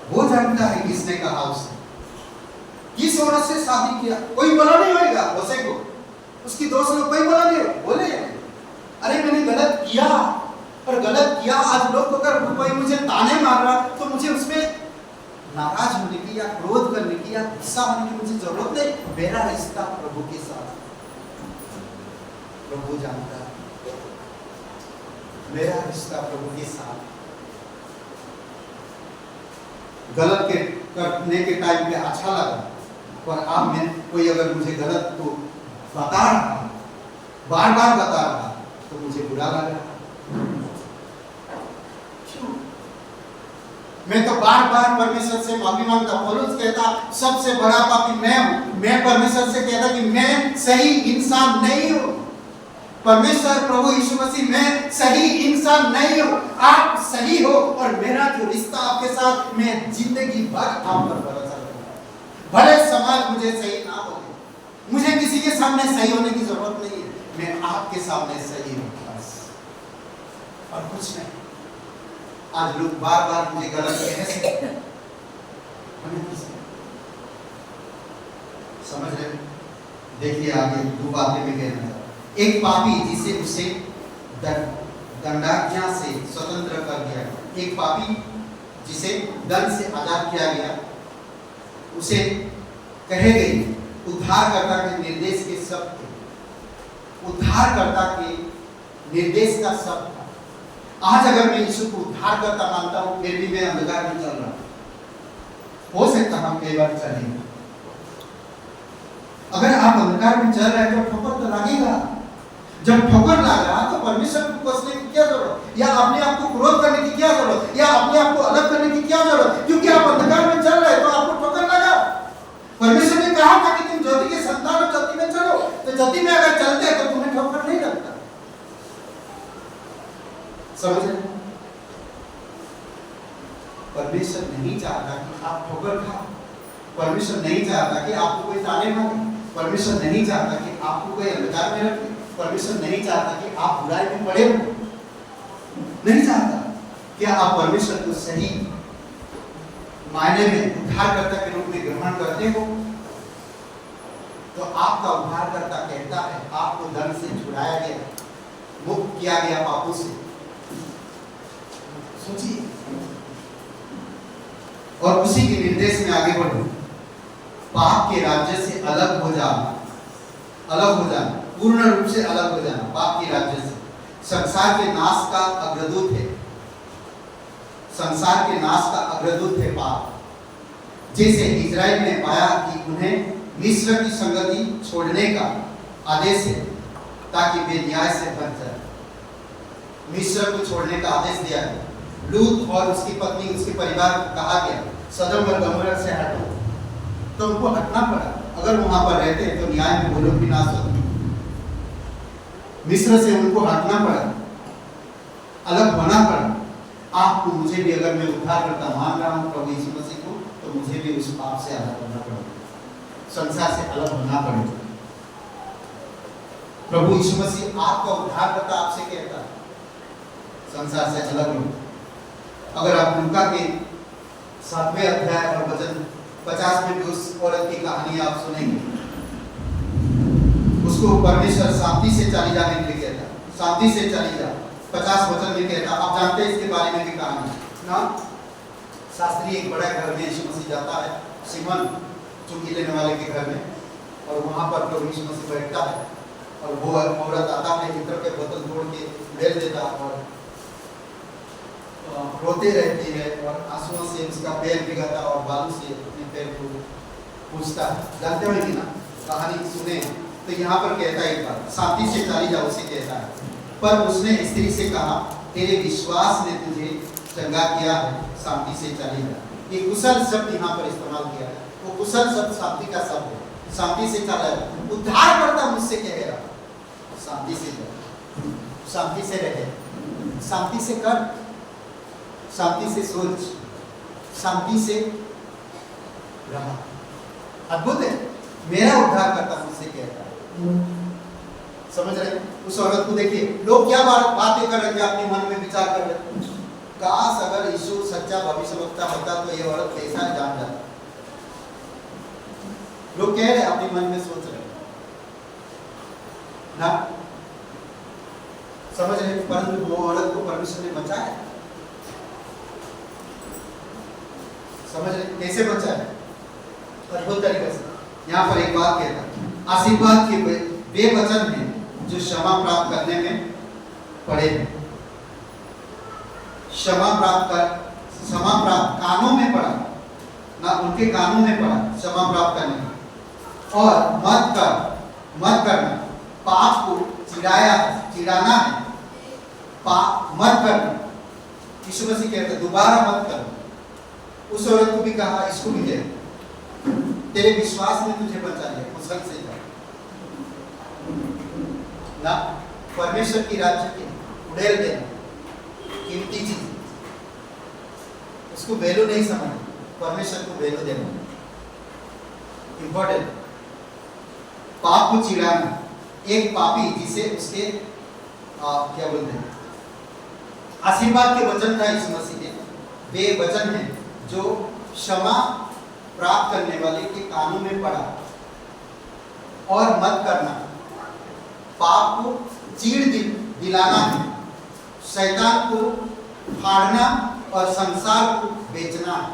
वो जानता है किसने कहा उसे, किस औरत से शादी किया। कोई बोला नहीं होगा उसे को, उसकी दोस्त लोग कोई बोला नहीं बोले, अरे मैंने गलत किया और गलत किया। आज लोग अगर कोई मुझे ताने मार रहा तो मुझे उसमें नाराज होने की या क्रोध करने की या गुस्सा होने की मुझे जरूरत नहीं। मेरा रिश्ता प्रभु के साथ, प्रभु जानता है मेरा रिश्ता प्रभु के साथ। गलत के करने के टाइम पे अच्छा लगा, पर अब मैं कोई अगर मुझे गलत को बता रहा, बार बार बता रहा, तो मुझे बुरा लग रहा। क्यों? मैं तो बार बार परमेश्वर से माफी मांगता। पौलुस कहता, सबसे बड़ा पापी मैं हूं। मैं परमेश्वर से कहता कि मैं सही इंसान नहीं हूं। परमेश्वर प्रभु यीशु मसीह, मैं सही इंसान नहीं हूं, आप सही हो, और मेरा जो रिश्ता आपके साथ, मैं जिंदगी भर आप पर भरोसा रखूंगा। भले समाज मुझे सही ना बोले, किसी के सामने सही होने की जरूरत नहीं है, मैं आपके सामने सही हूं बस, और कुछ नहीं। आज लोग बार बार मुझे गलत कह सकते हैं, समझ रहे? देखिए आगे दो बातें में कहना चाहता हूं। एक पापी जिसे उसे दंडाज्ञा से स्वतंत्र कर दिया, एक पापी जिसे दंड से आजाद किया गया, उसे कहे गई उद्धारकर्ता के निर्देश के शब्द थे, उद्धारकर्ता के निर्देश का शब्द था। आज अगर मैं यीशु को उद्धारकर्ता मानता हूं, फिर भी मैं अंधकार में चल रहा हूं, हो सकता हम कई बार चलेंगे। अगर आप अंधकार में चल रहे हैं तो ठोकर तो लगेगा। जब ठोकर लग रहा तो परमेश्वर को कोसने की क्या जरूरत, या अपने आप को क्रोध करने की क्या जरूरत, या अपने आप को अलग करने की क्या जरूरत, क्योंकि आप अंधकार में चल रहे हैं तो आपको ठोकर लगा। परमेश्वर ने कहा था कि तुम ज्योति के संतान हो, ज्योति में चलो, तो ज्योति में अगर चलते हैं तो तुम्हें ठोकर नहीं लगता। समझ रहे? परमेश्वर नहीं चाहता कि आप ठोकर खाओ, परमेश्वर नहीं चाहता कि आपको कोई ताने मारे, परमेश्वर नहीं चाहता कि आपको कोई अंधकार में रखे, परमेश्वर नहीं चाहता कि आप बुराई में पड़े हो, नहीं चाहता। क्या आप परमेश्वर को सही मायने में उद्धारकर्ता के रूप में ग्रहण करते हो? तो आपका उद्धारकर्ता कहता है आपको दंड से छुड़ाया गया, मुक्त किया गया पापों से। सोचिए, और उसी के निर्देश में आगे बढ़ो। पाप के राज्य से अलग हो जाना, अलग हो जाना, पूर्ण रूप से अलग हो जाना पाप के राज्य से। संसार के नाश का अग्रदूत है, संसार के नाश का अग्रदूत है पाप। जैसे इजराइल ने पाया कि उन्हें मिस्र की संगति छोड़ने का आदेश है ताकि वे न्याय से बच जाए, मिस्र को छोड़ने का आदेश दिया है। लूत और उसकी पत्नी, उसके परिवार को कहा गया सदोम और गमोरा से हटो, तो उनको हटना पड़ा। अगर वहां पर रहते तो न्याय में वो लोग भी नाश होते। मिस्र से उनको हटना पड़ा, अलग होना पड़ा। आपको मुझे भी, अगर मैं उद्धारकर्ता मान रहा हूं प्रभु यीशु मसीह को, तो मुझे भी उस पाप से अलग होना पड़ेगा, संसार से अलग होना पड़ेगा। प्रभु यीशु मसीह आपका उद्धारकर्ता आपसे कहता है संसार से अलग हो। अगर आप लूका के 7वें अध्याय और वचन 50 में उस औरत की कहानी आप सुनेंगे, उसको परमेश्वर शांति से चली जाने के लिए कहता, शांति से चली जा। 50 वचन में कहता, आप जानते हैं इसके बारे में भी कहानी ना। शास्त्री एक बड़ा घर में यीशु मसीह जाता है, सिमन चुंगी लेने वाले के घर में, और वहां पर प्रभु यीशु मसीह बैठता है, और वो औरत आता है, इत्र के बोतल तोड़ के उड़ेल देता और रोते रहती है, और आंसुओं से उसका पैर भिगाता और बालू से अपने पैर को पूछता है। जानते हो कि ना, कहानी सुने। तो यहाँ पर कहता है एक बार, शांति से चली जा, उसे कहता है। पर उसने स्त्री से कहा, तेरे विश्वास ने तुझे चंगा किया है, शांति से चली जा। ये कुशल शब्द यहाँ पर इस्तेमाल किया है, वो कुशल शब्द शांति का शब्द है। शांति से चला जा, उद्धारकर्ता मुझसे कह रहा, शांति से जा, शांति से रहे, शांति से कर, शांति से सोच, शांति से रहा। अद्भुत है, मेरा उद्धारकर्ता मुझसे कहता है। समझ रहे? उस औरत को देखिए, लोग क्या बातें कर रहे थे, अपने मन में विचार कर रहे थे। काश अगर यीशु सच्चा भविष्यवक्ता होता तो ये औरत कैसा जान जाता। लोग कह रहे, अपने मन में सोच रहे ना, समझ रहे? परंतु वो औरत को परमेश्वर ने बचाया। समझ रहे कैसे बचाया? अद्भुत तरीके से। यहाँ पर एक बात कहता, आशीर्वाद के वे वचन हैं जो क्षमा प्राप्त करने में पड़े हैं। क्षमा प्राप्त कानों में पड़ा ना, उनके कानों में पड़ा क्षमा प्राप्त करने में। और मत करना, पाप को चिढ़ाना है, पाप मत करना। यीशु मसीह कहते दोबारा मत करना। उस औरत को भी कहा, इसको भी दे, तेरे विश्वास ने तुझे बचा लिया, कुशल से जा ना। परमेश्वर की राज्य की उड़ेल देना, कीमती चीज, उसको वैल्यू नहीं समझना, परमेश्वर को वैल्यू देना इंपॉर्टेंट। पाप को चिढ़ाना, एक पापी जिसे उसके क्या बोलते हैं, आशीर्वाद के वचन था इस मसीह के, वे वचन है जो क्षमा प्राप्त करने वाले के कानों में पड़ा, और मत करना, पाप को चीड़ दिलाना है, शैतान को फाड़ना और संसार को बेचना है।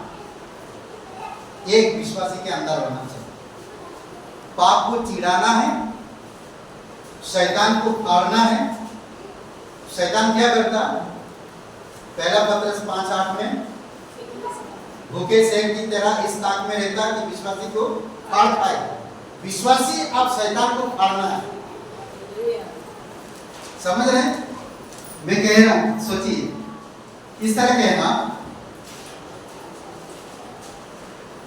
एक विश्वासी के अंदर होना चाहिए। पाप को चिढ़ाना है, शैतान को फाड़ना है। शैतान क्या करता? पहला पत्रस 5:8 में भूखे शेर की तरह इस ताक में रहता कि विश्वासी को फाड़ पाए। विश्वासी अब शैतान को फाड़ना है। समझ रहे हैं? मैं कह रहा हूं, सोचिए, इस तरह कहना,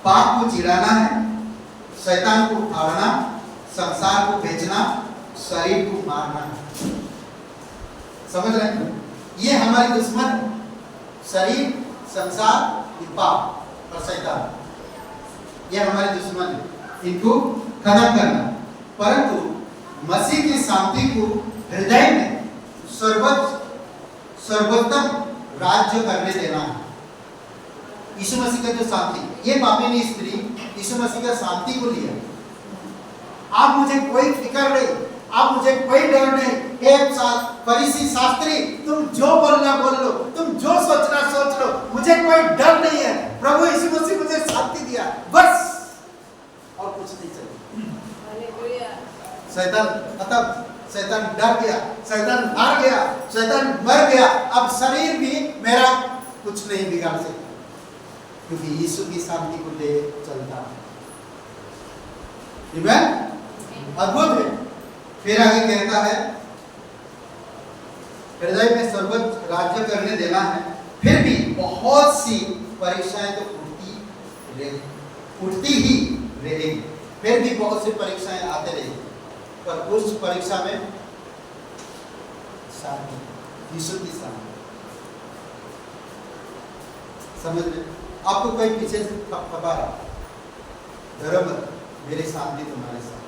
पाप को चिढ़ाना है, शैतान को फाड़ना, संसार को बेचना, शरीर को मारना है। समझ रहे हैं? ये हमारे दुश्मन, शरीर, संसार, पाप और शैतान, ये हमारे दुश्मन है। इनको खत्म करना, परंतु मसीह की शांति को हृदय में सर्वोत्तम राज्य करने देना है। यीशु मसीह का जो शांति, ये पापिनी स्त्री यीशु मसीह का शांति को लिया। आप मुझे कोई फिक्र नहीं, आप मुझे कोई डर नहीं, एक साथ फरीसी शास्त्री, तुम जो बोलना बोल लो, तुम जो सोचना सोच लो, मुझे कोई डर नहीं है। प्रभु यीशु मसीह मुझे शांति दिया, बस, और कुछ नहीं चाहिए। शैतान खत्म, शैतान डर गया, शैतान हार गया, शैतान मर गया। अब शरीर भी मेरा कुछ नहीं बिगाड़ सकता, क्योंकि यीशु की शांति को ले चलता है। अद्भुत है। फिर आगे कहता है, हृदय में सर्वोच्च राज्य करने देना है। फिर भी बहुत सी परीक्षाएं तो उठती ही रहेगी। फिर भी बहुत सी परीक्षाएं आते रहेगी, पर उस परीक्षा में शांति, यीशु की शांति। समझ में? आपको कोई पीछे से थपथपा रहा, डरो मत, मेरी शांति तुम्हारे साथ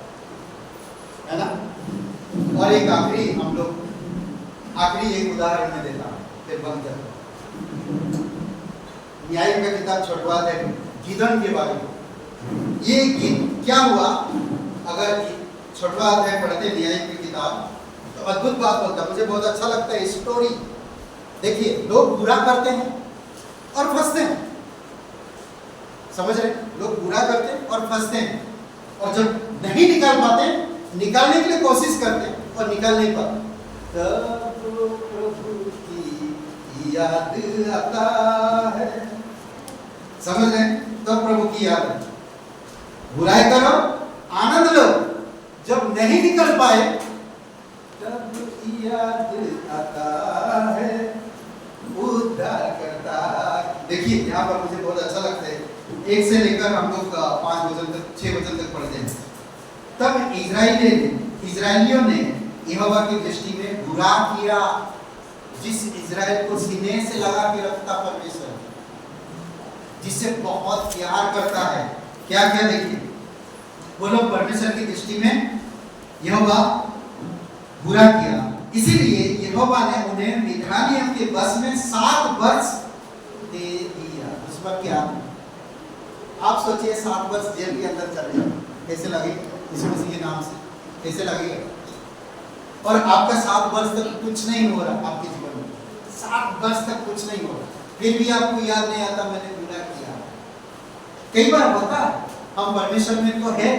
है ना। और एक आखिरी, हम लोग आखिरी एक उदाहरण में देता हूं, फिर बंद करता। न्याय का किताब छठवां अध्याय, गिदोन के बारे में। ये क्या हुआ? अगर छठवां अध्याय पढ़ते न्याय की किताब, तो अद्भुत बात होता है। मुझे बहुत अच्छा लगता है स्टोरी। देखिए, लोग बुरा करते हैं और फंसते हैं। समझ रहे? लोग बुरा करते हैं और फंसते हैं, और जब नहीं निकाल पाते, निकालने के लिए कोशिश करते हैं और निकाल नहीं पाते, तब प्रभु की याद आता है। समझ रहे? तब प्रभु की याद है। बुराई करो, आनंद लो, जब नहीं निकल पाए तब याद आता है, उद्धार करता। देखिए, यहाँ पर मुझे बहुत अच्छा लगता है। 1 से लेकर हम लोग 5 वचन तक, 6 वचन तक पढ़ते हैं। तब इजराइलियों ने यहोवा की दृष्टि में बुरा किया, जिस इजराइल को सीने से लगा के रखता परमेश्वर, जिससे बहुत प्यार करता है। क्या क्या देखिए, वो लोग परमेश्वर की दृष्टि में यहोवा बुरा किया, इसीलिए यहोवा ने उन्हें मिद्यानियों के बस में 7 वर्ष दे दिया। उस पर क्या आप सोचिए, 7 वर्ष जेल के अंदर चले जाए, कैसे लगेगा? यीशु मसीह के नाम से कैसे लगेगा? और आपका 7 वर्ष तक कुछ नहीं हो रहा, आपके जीवन में 7 वर्ष तक कुछ नहीं हो रहा, फिर भी आपको याद नहीं आता मैंने बुरा किया। कई बार होता है, हम परमेश्वर में तो है,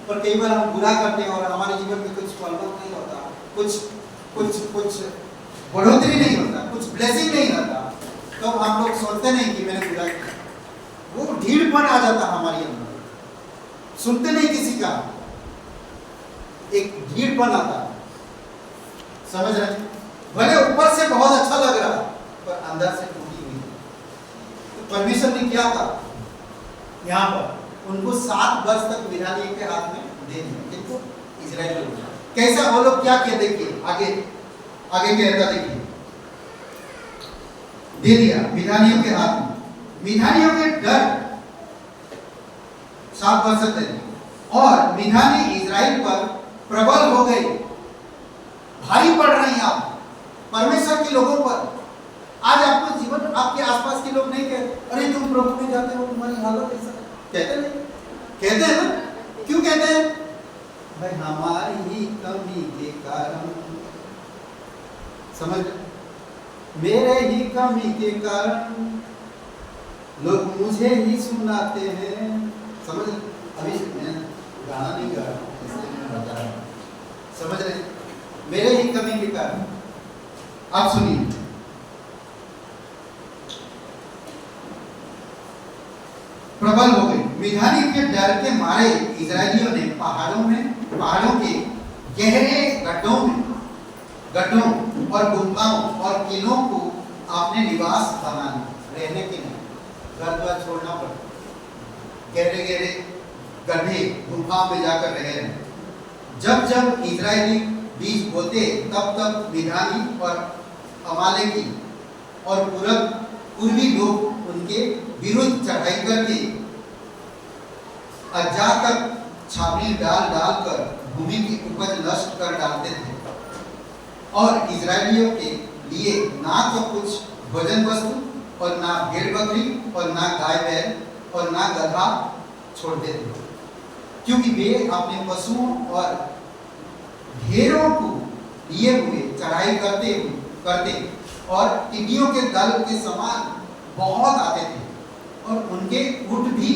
पर कई बार हम बुरा करते हैं और हमारे जीवन में कुछ परिवर्तन नहीं होता, कुछ बढ़ोतरी नहीं होता, कुछ ब्लेसिंग नहीं होता, तो हम लोग सोचते नहीं कि मैंने बुरा किया। वो ढीलपन आ जाता हमारे अंदर, सुनते नहीं किसी का, एक ढीलपन आता। समझ रहे? भले ऊपर से बहुत अच्छा लग रहा पर अंदर से टूटी हुई। तो परमेश्वर ने क्या कहा यहाँ पर? उनको 7 वर्ष तक मिद्यानियों के हाथ में दे दिया। किनको? इजराइल लोग। कैसा वो लोग क्या किया? देखिए आगे कहता, देखिए, दे दिया मिद्यानियों के हाथ में। मिद्यानियों के डर 7 वर्ष तक, और मिद्यानी इजराइल पर प्रबल हो गई, भारी पड़ रही आप परमेश्वर के लोगों पर। आज आपको जीवन, आपके आसपास के लोग नहीं कहते अरे तुम प्रभु में जाते हो, तुम्हारी हालत ऐसा, कहते नहीं? कहते हैं ना? क्यों कहते हैं? भाई हमारी ही कमी के कारण, समझ, मेरे ही कमी के कारण लोग मुझे ही सुनाते हैं। समझ? अभी मैं गाना नहीं गा रहा हूं, इसलिए मैं बता रहा हूं, समझ रहे? मेरे ही कमी के कारण। आप सुनिए, प्रबल हो गई, मिधानी के डर के मारे इजरायलियों ने पहाड़ों के गहरे गड्ढों और गुफाओं और किलों को अपने निवास बना लिया। रहने के लिए घर द्वार छोड़ना पड़ा, गहरे गड्ढे गुफा में जाकर रह रहे। जब जब इजरायली बीज बोते तब मिधानी और अमालेकी और पूर्वी लोग उनके विरुद्ध चढ़ाई करके अज्जा तक छावनी डाल कर भूमि की उपज नष्ट कर डालते थे और इजरायलियों के लिए ना तो कुछ भोजन वस्तु और ना भेड़ बकरी और ना गाय बैल और ना गधा छोड़ते थे, क्योंकि वे अपने पशुओं और भेड़ों को लिए हुए चढ़ाई करते और टिड्डियों के दल के समान बहुत आते थे और उनके ऊँट भी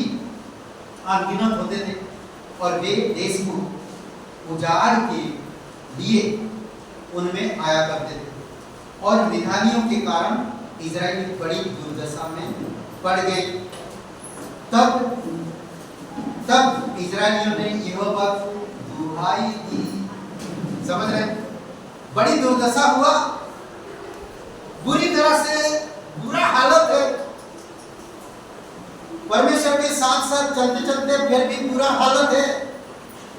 अनगिनत होते थे और वे देश को उजाड़ के लिए उनमें आया करते थे और मिधानियों के कारण इजराइल बड़ी दुर्दशा में पड़ गए। तब इजरायलियों ने यहोवा को दुहाई दी। समझ रहे? बड़ी दुर्दशा हुआ, बुरी तरह से बुरा हालत है। परमेश्वर के साथ साथ चलते चलते फिर भी बुरा हालत है।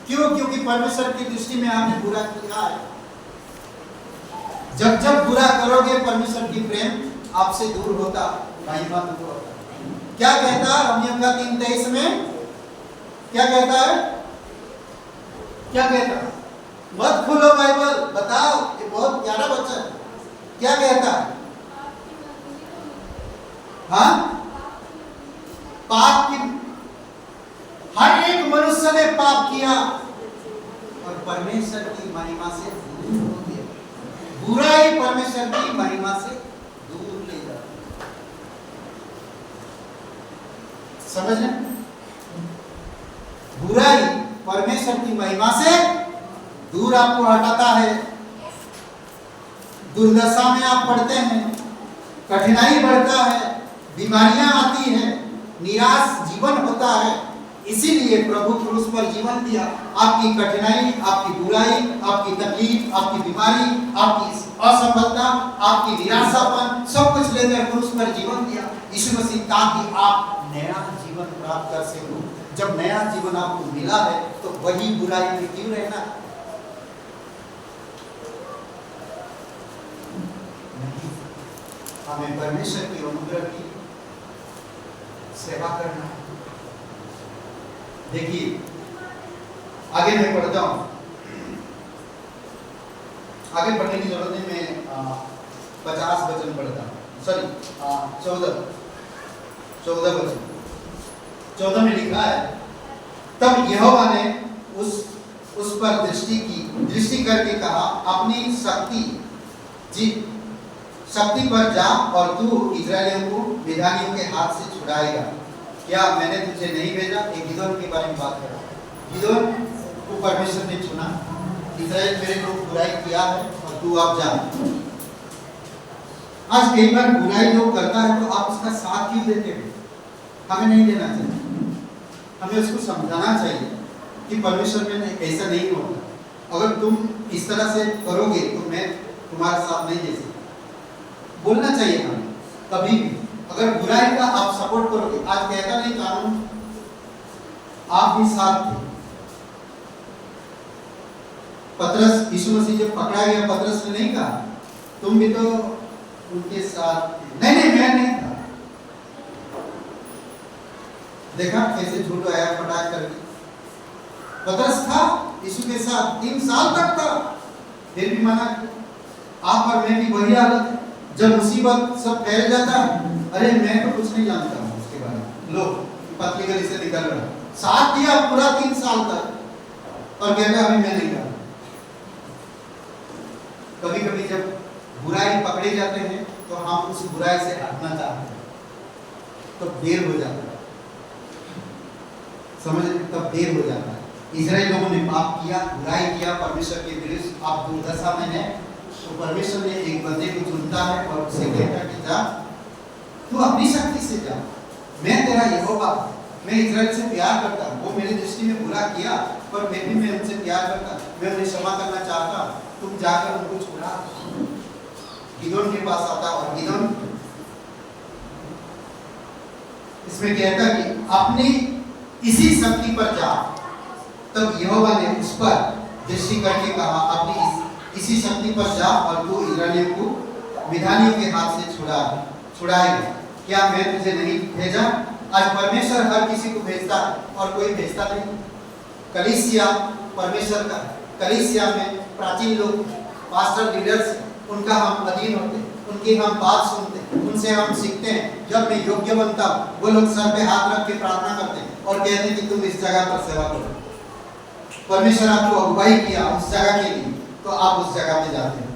क्यों? क्योंकि परमेश्वर की दृष्टि में आपने बुरा किया है। जब जब बुरा करोगे परमेश्वर की प्रेम आपसे दूर होता, महिमा दूर होता। क्या कहता है रोमियो का 3:23 में? क्या कहता है? क्या कहता है? मत खोलो बाइबल, बताओ, ये बहुत प्यारा वचन। क्या कहता है? हाँ, पाप की, हर एक मनुष्य ने पाप किया और परमेश्वर की महिमा से दूर हो गया। बुराई परमेश्वर की महिमा से दूर ले जाती। समझ रहे? बुराई परमेश्वर की महिमा से दूर आपको हटाता है। दुर्दशा में आप पड़ते हैं, कठिनाई बढ़ता है, बीमारियां आती है, निराश जीवन होता है। इसीलिए प्रभु क्रूस पर जीवन दिया। आपकी कठिनाई, आपकी बुराई, आपकी तकलीफ, आपकी बीमारी, आपकी असफलता, आपकी निराशापन, सब कुछ लेकर क्रूस पर जीवन दिया यीशु मसीह, ताकि आप नया जीवन प्राप्त कर सको। जब नया जीवन आपको मिला है तो वही बुराई में क्यों रहना? हमें परमेश्वर की अनुग्रह की सेवा करना है। देखिए आगे मैं पढ़ता हूं, आगे पढ़ने की जरूरत नहीं, मैं 50 वचन पढ़ता हूं, सॉरी 14 वचन। 14 में लिखा है, तब यहोवा ने उस पर दृष्टि करके कहा, अपनी शक्ति पर जा और तू इजरायलियों को मिधानियों के हाथ से छुड़ाएगा। क्या मैंने तुझे नहीं भेजा? एक गिदोन के बारे में बात कर रहा हूं। गिदोन को परमेश्वर ने चुना, इजराइल मेरे को बुराई किया है और तू अब जा। आज कई बार बुराई लोग करता है तो आप उसका साथ क्यों देते हो? हमें नहीं देना चाहिए, हमें उसको समझाना चाहिए कि परमेश्वर में ऐसा नहीं होता। अगर तुम इस तरह से करोगे तो मैं तुम्हारा साथ नहीं दे सकता। बोलना चाहिए हमें कभी भी। अगर बुराई का आप सपोर्ट करोगे, आज कहता नहीं कानून, आप भी साथ थे। पतरस, यीशु मसीह जब पकड़ा गया, पतरस ने नहीं कहा तुम भी तो उनके साथ थे। नहीं, मैं नहीं था। देखा कैसे झूठ आया फटाक करके? पतरस था, यीशु के साथ 3 साल तक था, फिर भी मना किया। आप और मैं भी वही हालत है। जब मुसीबत सब फैल जाता है, अरे मैं तो कुछ नहीं जानता हूँ उसके बारे में, लो पतली गली से निकल रहा, साथ दिया पूरा 3 साल तक और कहता अभी मैं नहीं जानता। कभी कभी जब बुराई पकड़े जाते हैं तो हम उस बुराई से हटना चाहते हैं, तब देर हो जाता है, समझ, तब देर हो जाता है। इजराइल लोगों ने पाप किया, बुराई किया, परमेश्वर के विरुद्ध आप दुर्दशा में है, तो परमेश्वर ने एक बंदे को चुनता है और उसे कहता है कि जा तू अपनी शक्ति से जा, मैं तेरा यहोवा, मैं इजराइल से प्यार करता हूँ, वो मेरी दृष्टि में बुरा किया पर मैं भी मैं उनसे प्यार करता, मैं उन्हें क्षमा करना चाहता, तुम जाकर उनको छुड़ा। गिदोन के पास आता और गिदोन इसमें कहता कि अपनी इसी शक्ति पर जा। तब यहोवा ने उस पर दृष्टि करके कहा अपनी इसी शक्ति पर जा और तू इस्राएलियों को मिधानियों के हाथ से छुड़ाएगा। क्या मैं तुझे नहीं भेजा? आज परमेश्वर हर किसी को भेजता है और कोई भेजता नहीं। कलीसिया परमेश्वर का, कलीसिया में प्राचीन लोग पास्टर लीडर्स, उनका हम अधीन होते, उनकी हम बात सुनते, उनसे हम सीखते हैं। जब मैं योग्य बनता हूँ, वो लोग सर पे हाथ रख के प्रार्थना करते हैं और कहते हैं कि तुम इस जगह पर सेवा करो। परमेश्वर आपको अगुवाई किया उस जगह के लिए, तो आप उस जगह पे जाते हैं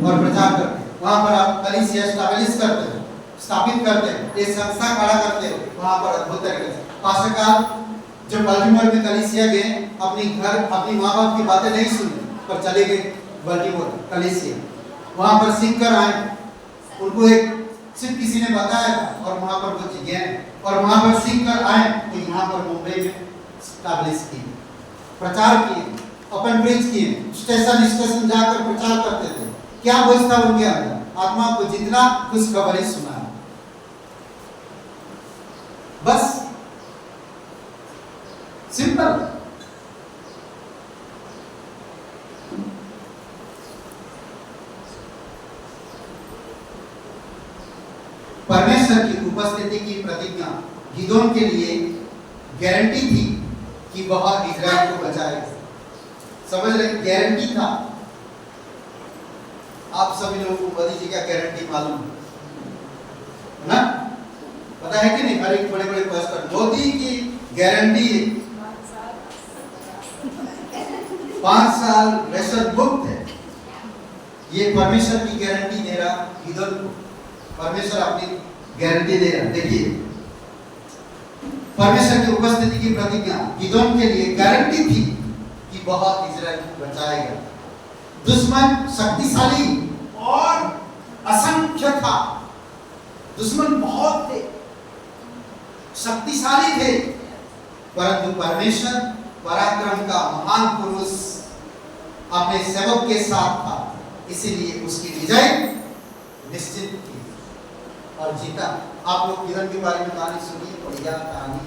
और प्रचार करते हैं। वहाँ पर आप कलीसिया स्टैब्लिश करते हो, स्थापित करते हैं, एक संस्था खड़ा करते हो वहाँ पर अद्भुत तरीके से। पास्टर का जब बल्टीमोर में कलीसिया गए, अपनी घर अपनी माँ बाप की बातें नहीं सुनी पर चले गए बल्टीमोर कलीसिया, वहाँ पर सीख कर आए। उनको एक सिर्फ किसी ने बताया और वहाँ पर वो गए और वहाँ पर सीख कर आए, तो यहाँ पर मुंबई में स्टैब्लिश किए, प्रचार किए, ओपन ब्रिज किए, स्टेशन स्टेशन जाकर प्रचार करते थे। क्या बोझ था उनके अंदर? आत्मा को जितना खुशखबरी सुना, बस सिंपल। परमेश्वर की उपस्थिति की प्रतिज्ञा गिदोन के लिए गारंटी थी कि वह इजराइल को बचाएगा। समझ रहे? गारंटी था। आप सभी लोगों को मोदी जी का गारंटी मालूम है ना? पता है कि नहीं? हर एक बड़े बड़े पास्टर मोदी की गारंटी 5 साल रेशन मुक्त है। ये परमेश्वर की गारंटी दे रहा गिदोन को, परमेश्वर अपनी गारंटी दे रहा। देखिए, परमेश्वर की उपस्थिति की प्रतिज्ञा गिदोन के लिए गारंटी थी कि वह इजराइल को बचाएगा। दुश्मन शक्तिशाली और असंख्य था, दुश्मन बहुत थे, शक्तिशाली थे, परंतु परमेश्वर पराक्रम का महान पुरुष अपने सेवक के साथ था, इसीलिए उसकी विजय निश्चित थी और जीता। आप लोग गिदोन के बारे में कहानी सुनिए, बढ़िया कहानी।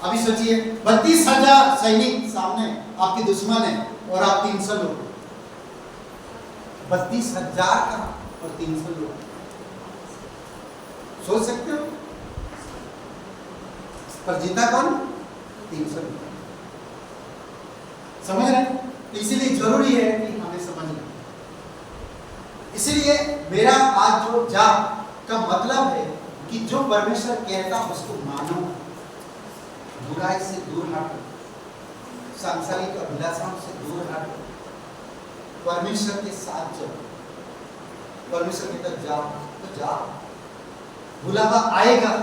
अभी सोचिए 32,000 सैनिक सामने, आपके दुश्मन है और आप 300 लोग, 32,000 का और 300 लोग, सोच सकते हो? पर जीता कौन? 300 लोग। समझ रहे? इसीलिए जरूरी है कि हमें समझना। इसीलिए मेरा आज जो जा का मतलब है कि जो परमेश्वर कहता उसको मानो, बुराई से दूर हटो, सांसारिक अभिलाषाओं से दूर हटो, परमेश्वर के साथ चलो। परमेश्वर के तक जाओ तो जाओ, बुलावा आएगा,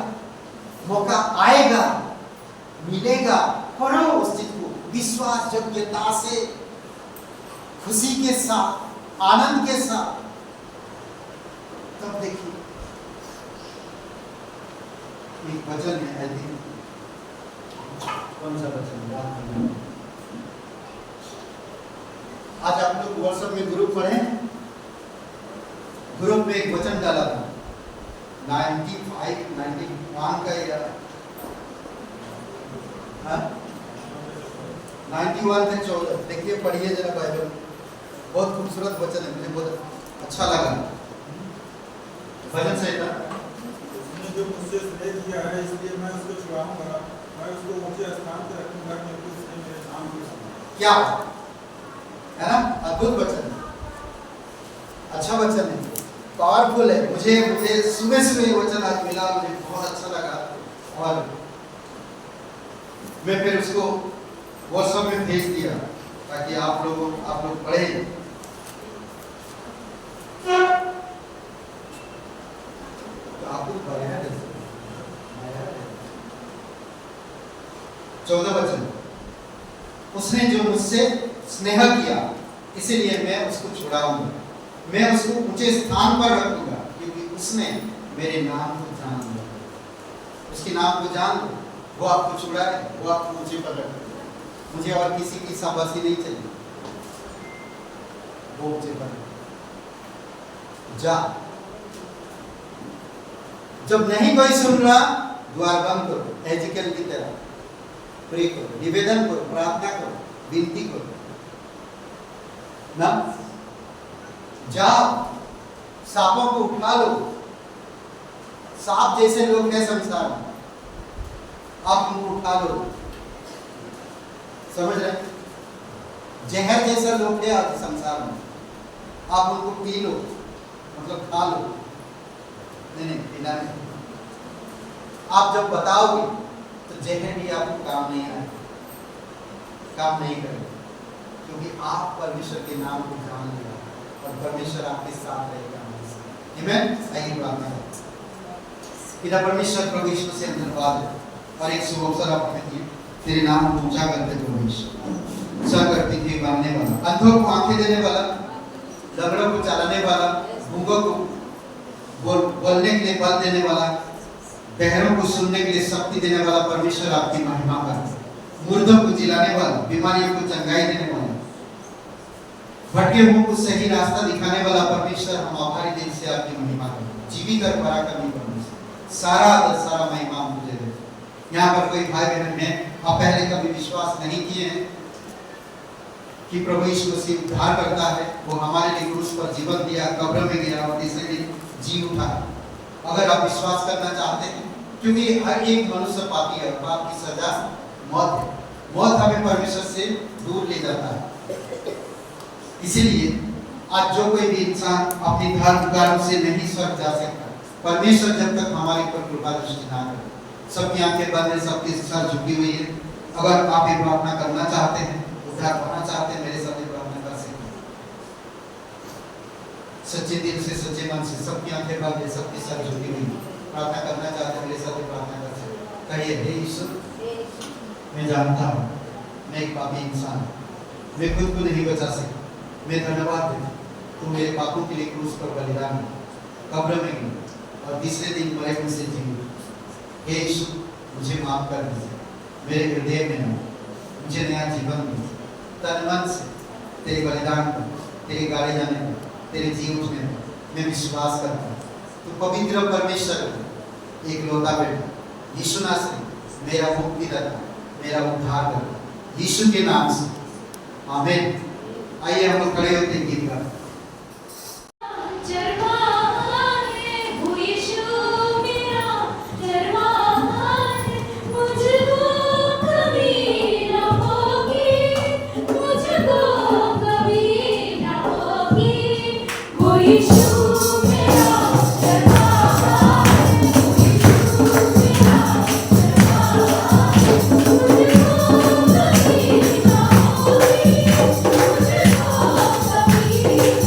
मौका आएगा, मिलेगा, पढ़ो उस चीज को विश्वास योग्यता से, खुशी के साथ, आनंद के साथ। तब देखिए एक वचन है, आई थिंक कौन सा वचन? आज आप लोग व्हाट्सएप में ग्रुप पढ़े, ग्रुप में एक वचन डाला था 95 91 का या 91 से 14। देखिए, पढ़िए जरा बाइबल, बहुत खूबसूरत वचन है, मुझे बहुत अच्छा लगा। वचन से जो मुझसे स्नेह किया है इसलिए मैं उसको छुड़ाऊंगा, मैं उसको ऊंचे स्थान पर रखूंगा क्योंकि उसने मेरे नाम की सुना। क्या है ना, अद्भुत वचन है, अच्छा वचन है, पावरफुल है। मुझे सुबह सुबह वचन आज मिला, मुझे बहुत अच्छा लगा और मैं फिर उसको व्हाट्सएप में भेज दिया ताकि आप लोग पढ़ें। तो आप लोग पढ़े हैं 14 वचन, उसने जो मुझसे स्नेह किया इसीलिए मैं उसको छुड़ाऊंगा, मैं उसको ऊंचे स्थान पर रखूंगा क्योंकि उसने मेरे नाम को जान लिया। उसके नाम को जान लो, वो आपको छुड़ाए, वो आपको ऊंचे पर रखे। मुझे और किसी की शाबाशी नहीं चाहिए, वो ऊंचे पर जा। जब नहीं कोई सुन रहा, द्वार बंद करो, एजिकल की तरह प्रे करो, निवेदन करो, प्रार्थना करो, विनती करो ना। जाओ, सांपों को उठा लो। सांप जैसे लोग हैं संसार में, आप उनको उठा लो, समझ रहे? जहर जैसा लोग हैं आज संसार में, आप उनको पी लो, मतलब खा लो। नहीं पीना नहीं। आप जब बताओगे तो जहर भी आपको काम नहीं आएगा, काम नहीं करेगा, क्योंकि आप परमेश्वर के नाम को जान लिया और परमेश्वर आपके साथ रहेगा हमेशा। आमीन। आइए प्रार्थना करें। पिता परमेश्वर प्रभु यीशु से धन्यवाद और एक शुभ अवसर आप हमें दिए, तेरे नाम को ऊंचा करते प्रभु यीशु। सब करती थी मानने वाला, अंधों को आंखें देने वाला, लंगड़ों को चलाने वाला, गूंगों को बोलने के लिए बल देने वाला, बहरों को सुनने के लिए शक्ति देने वाला परमेश्वर आपकी महिमा कर। मुर्दों को जिलाने वाला, बीमारियों को चंगाई देने वाला, भटके हुओं को सही रास्ता दिखाने वाला परमेश्वर, हम आभारी दिल से आपकी महिमा करें। जीवित और पराक्रमी परमेश्वर, सारा आदर सारा महिमा मुझे दे। यहाँ पर कोई भाई बहन है, आप पहले कभी विश्वास नहीं किए हैं कि प्रभु यीशु मसीह उद्धार करता है, वो हमारे लिए क्रूस पर जीवन दिया, कब्र में गिरा और तीसरे दिन जी उठा। अगर आप विश्वास करना चाहते हैं, क्योंकि हर एक मनुष्य पापी है, पाप की सजा मौत है, मौत हमें परमेश्वर से दूर ले जाता है। इसीलिए आज जो कोई भी इंसान अपनी धर्म कर्म से नहीं स्वर्ग जा सकता, परमेश्वर जब तक हमारे ऊपर कृपा दृष्टि ना करे। सबकी आंखें बंद है, सबकी सर झुकी हुई है। अगर आप ये प्रार्थना करना चाहते हैं, उद्धार पाना चाहते हैं, मेरे साथ प्रार्थना कर सकते हैं। सच्चे दिल से, सच्चे मन से, सबकी आंखें बंद है, सबकी सर झुकी हुई है। प्रार्थना करना चाहते हैं, मेरे साथ प्रार्थना कर सकते हैं। कहिए, हे यीशु, मैं जानता हूँ मैं एक पापी इंसान हूँ, मैं खुद को नहीं बचा सकता। मैं धन्यवाद देता, तू मेरे पापों के लिए क्रूस पर बलिदान हुआ, कब्र में गया और तीसरे दिन मरे में से जी उठा। हे यीशु, मुझे माफ कर दीजिए, मेरे हृदय में ना, मुझे नया जीवन दीजिए। तन मन से तेरे बलिदान पर, तेरे गाड़े जाने पर, तेरे जी उठने पर मैं विश्वास करता हूँ। तू पवित्र परमेश्वर एक लौता बेटा यीशु नासरी मेरा मुक्तिदाता, मेरा उद्धार करता, यीशु के नाम से, आमीन। आइए हम लोग खड़े होते हैं गीत गाते। Thank you.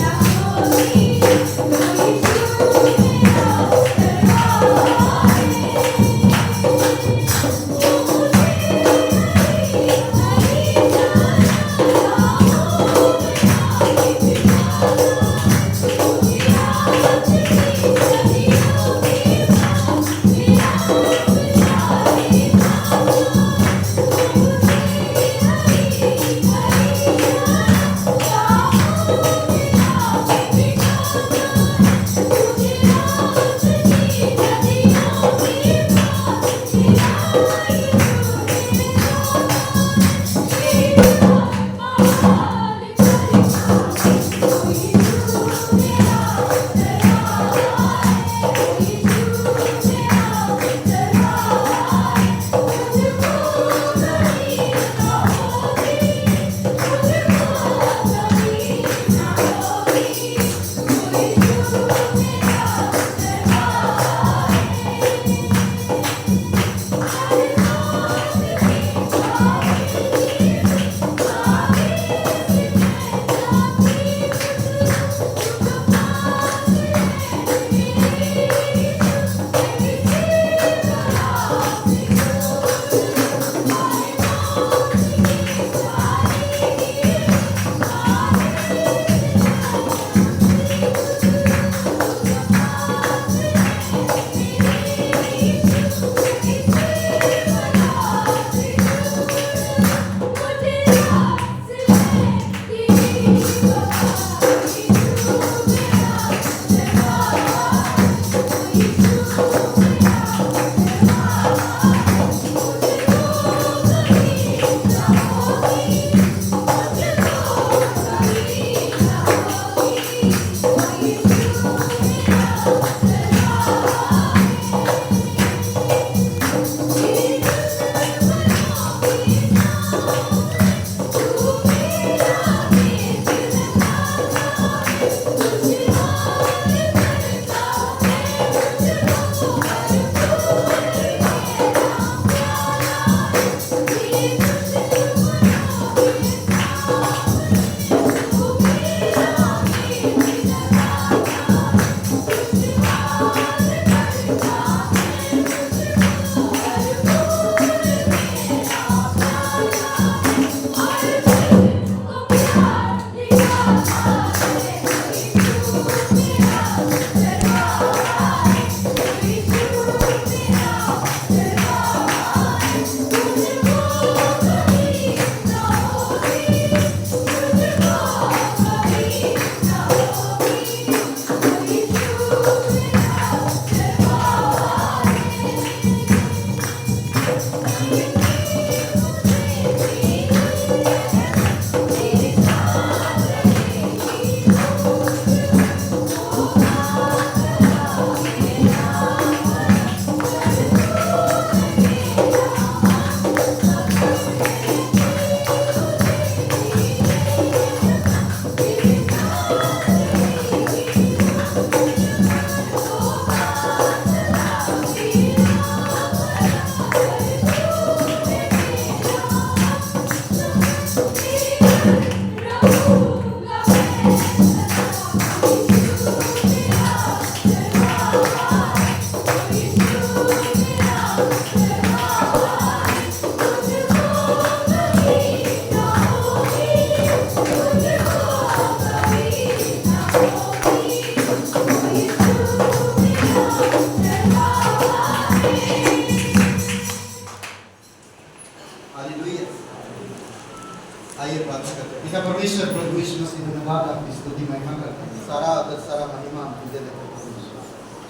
आइए प्रार्थना करते हैं। पिता परमेश्वर प्रभु यीशु मसीह धन्यवाद, आपकी स्तुति महिमा करते हैं। सारा आदर सारा महिमा आपको दे देते हैं।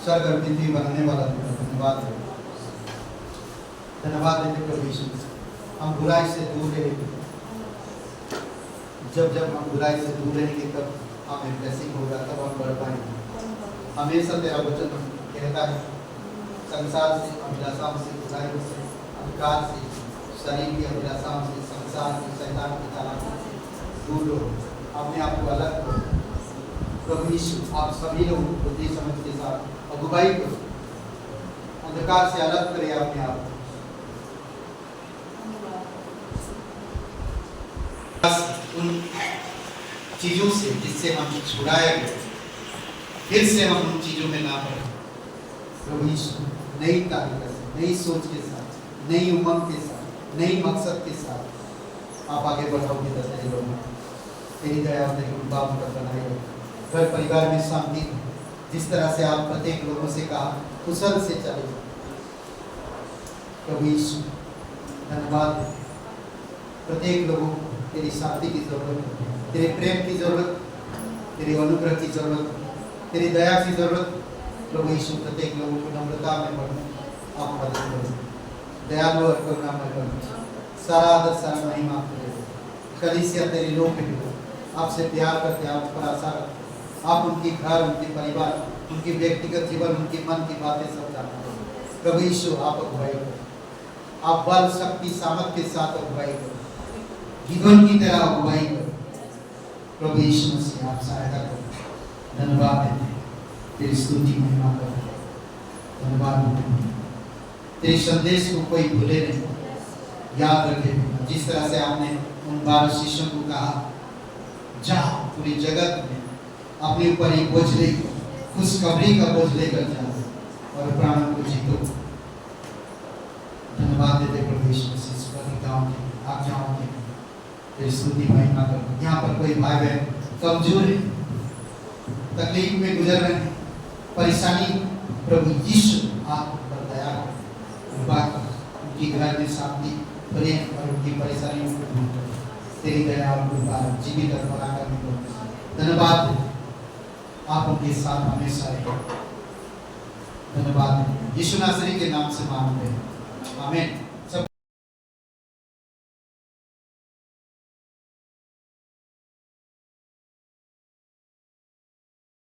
स्वर्ग और पृथ्वी बनाने वाला धन्यवाद है, धन्यवाद देते प्रभु यीशु मसीह। हम बुराई से दूर रहेंगे, जब जब हम बुराई से दूर रहेंगे तब हमें ब्लेसिंग होगा, तब हम बढ़ पाएंगे। हमेशा तेरा वचन कहता है संसार से, अभिलाषाओं से, बुराइयों से, अंधकार से, शरीर की अभिलाषाओं से, संसार की, शैतान की चालाकी से दूर रहो, अपने आप को अलग करो। प्रभु यीशु आप सभी लोगों को बुद्धि समझ के साथ अगुवाई करो, अंधकार से अलग करें अपने आप को। उन चीजों से जिससे हम छुड़ाए गए, फिर से हम उन चीजों में ना पड़े। प्रभु यीशु नई तारीख से, नई सोच के साथ, नई उमंग के साथ, नई मकसद के साथ आप आगे बढ़ाओगे। तेरे लोग तेरी दया और तेरी कृपा पर बनाए रखो। घर परिवार में शांति, जिस तरह से आप प्रत्येक लोगों से कहा कुशल से चले। प्रभु यीशु धन्यवाद, प्रत्येक लोगों को तेरी शांति की जरूरत है, तेरे प्रेम की जरूरत, तेरे अनुग्रह की जरूरत, तेरी दया की जरूरत। प्रभु यीशु प्रत्येक लोगों को नम्रता में बढ़ने आप मदद करो, दयालु और करुणामय बनो। सारा आदर सारा महिमा आपको दे दो। कलीसिया तेरे लोग के लिए आपसे प्यार करते, आप पर आशा रखते, आप उनकी घर, उनके परिवार, उनकी व्यक्तिगत जीवन, उनकी मन की बातें सब जानते हो। प्रभु यीशु आप अगुवाई करो, आप बल शक्ति सामर्थ के साथ अगुवाई करो, जीवन की तरह अगुवाई करो। प्रभु यीशु मसीह आप सहायता करो। धन्यवाद देते हैं, तेरी स्तुति महिमा करते हैं, धन्यवाद देते हैं। तेरे संदेश को कोई भूले नहीं, याद रखे। जिस तरह से आपने उन 12 शिष्यों को कहा जाओ पूरी जगत में अपने ऊपर एक बोझ लेकर, खुशखबरी का बोझ लेकर जाओ और प्राणों को जीतो। धन्यवाद देते प्रभु यीशु मसीह प्रतिज्ञाओं की, आज्ञाओं की, तेरी स्तुति महिमा करो। यहाँ पर कोई भाई बहन कमजोर है, तकलीफ में गुजर रहे हैं, परेशानी, प्रभु यीशु आप पर दया करो, उनकी घर में शांति, प्रेम और उनकी परेशानियों को दूर करो। तेरी दया और कृपा जीवित और बना करने को धन्यवाद, आप उनके साथ हमेशा रहे। धन्यवाद, यीशु नासरी के नाम से मांगते हैं, आमीन।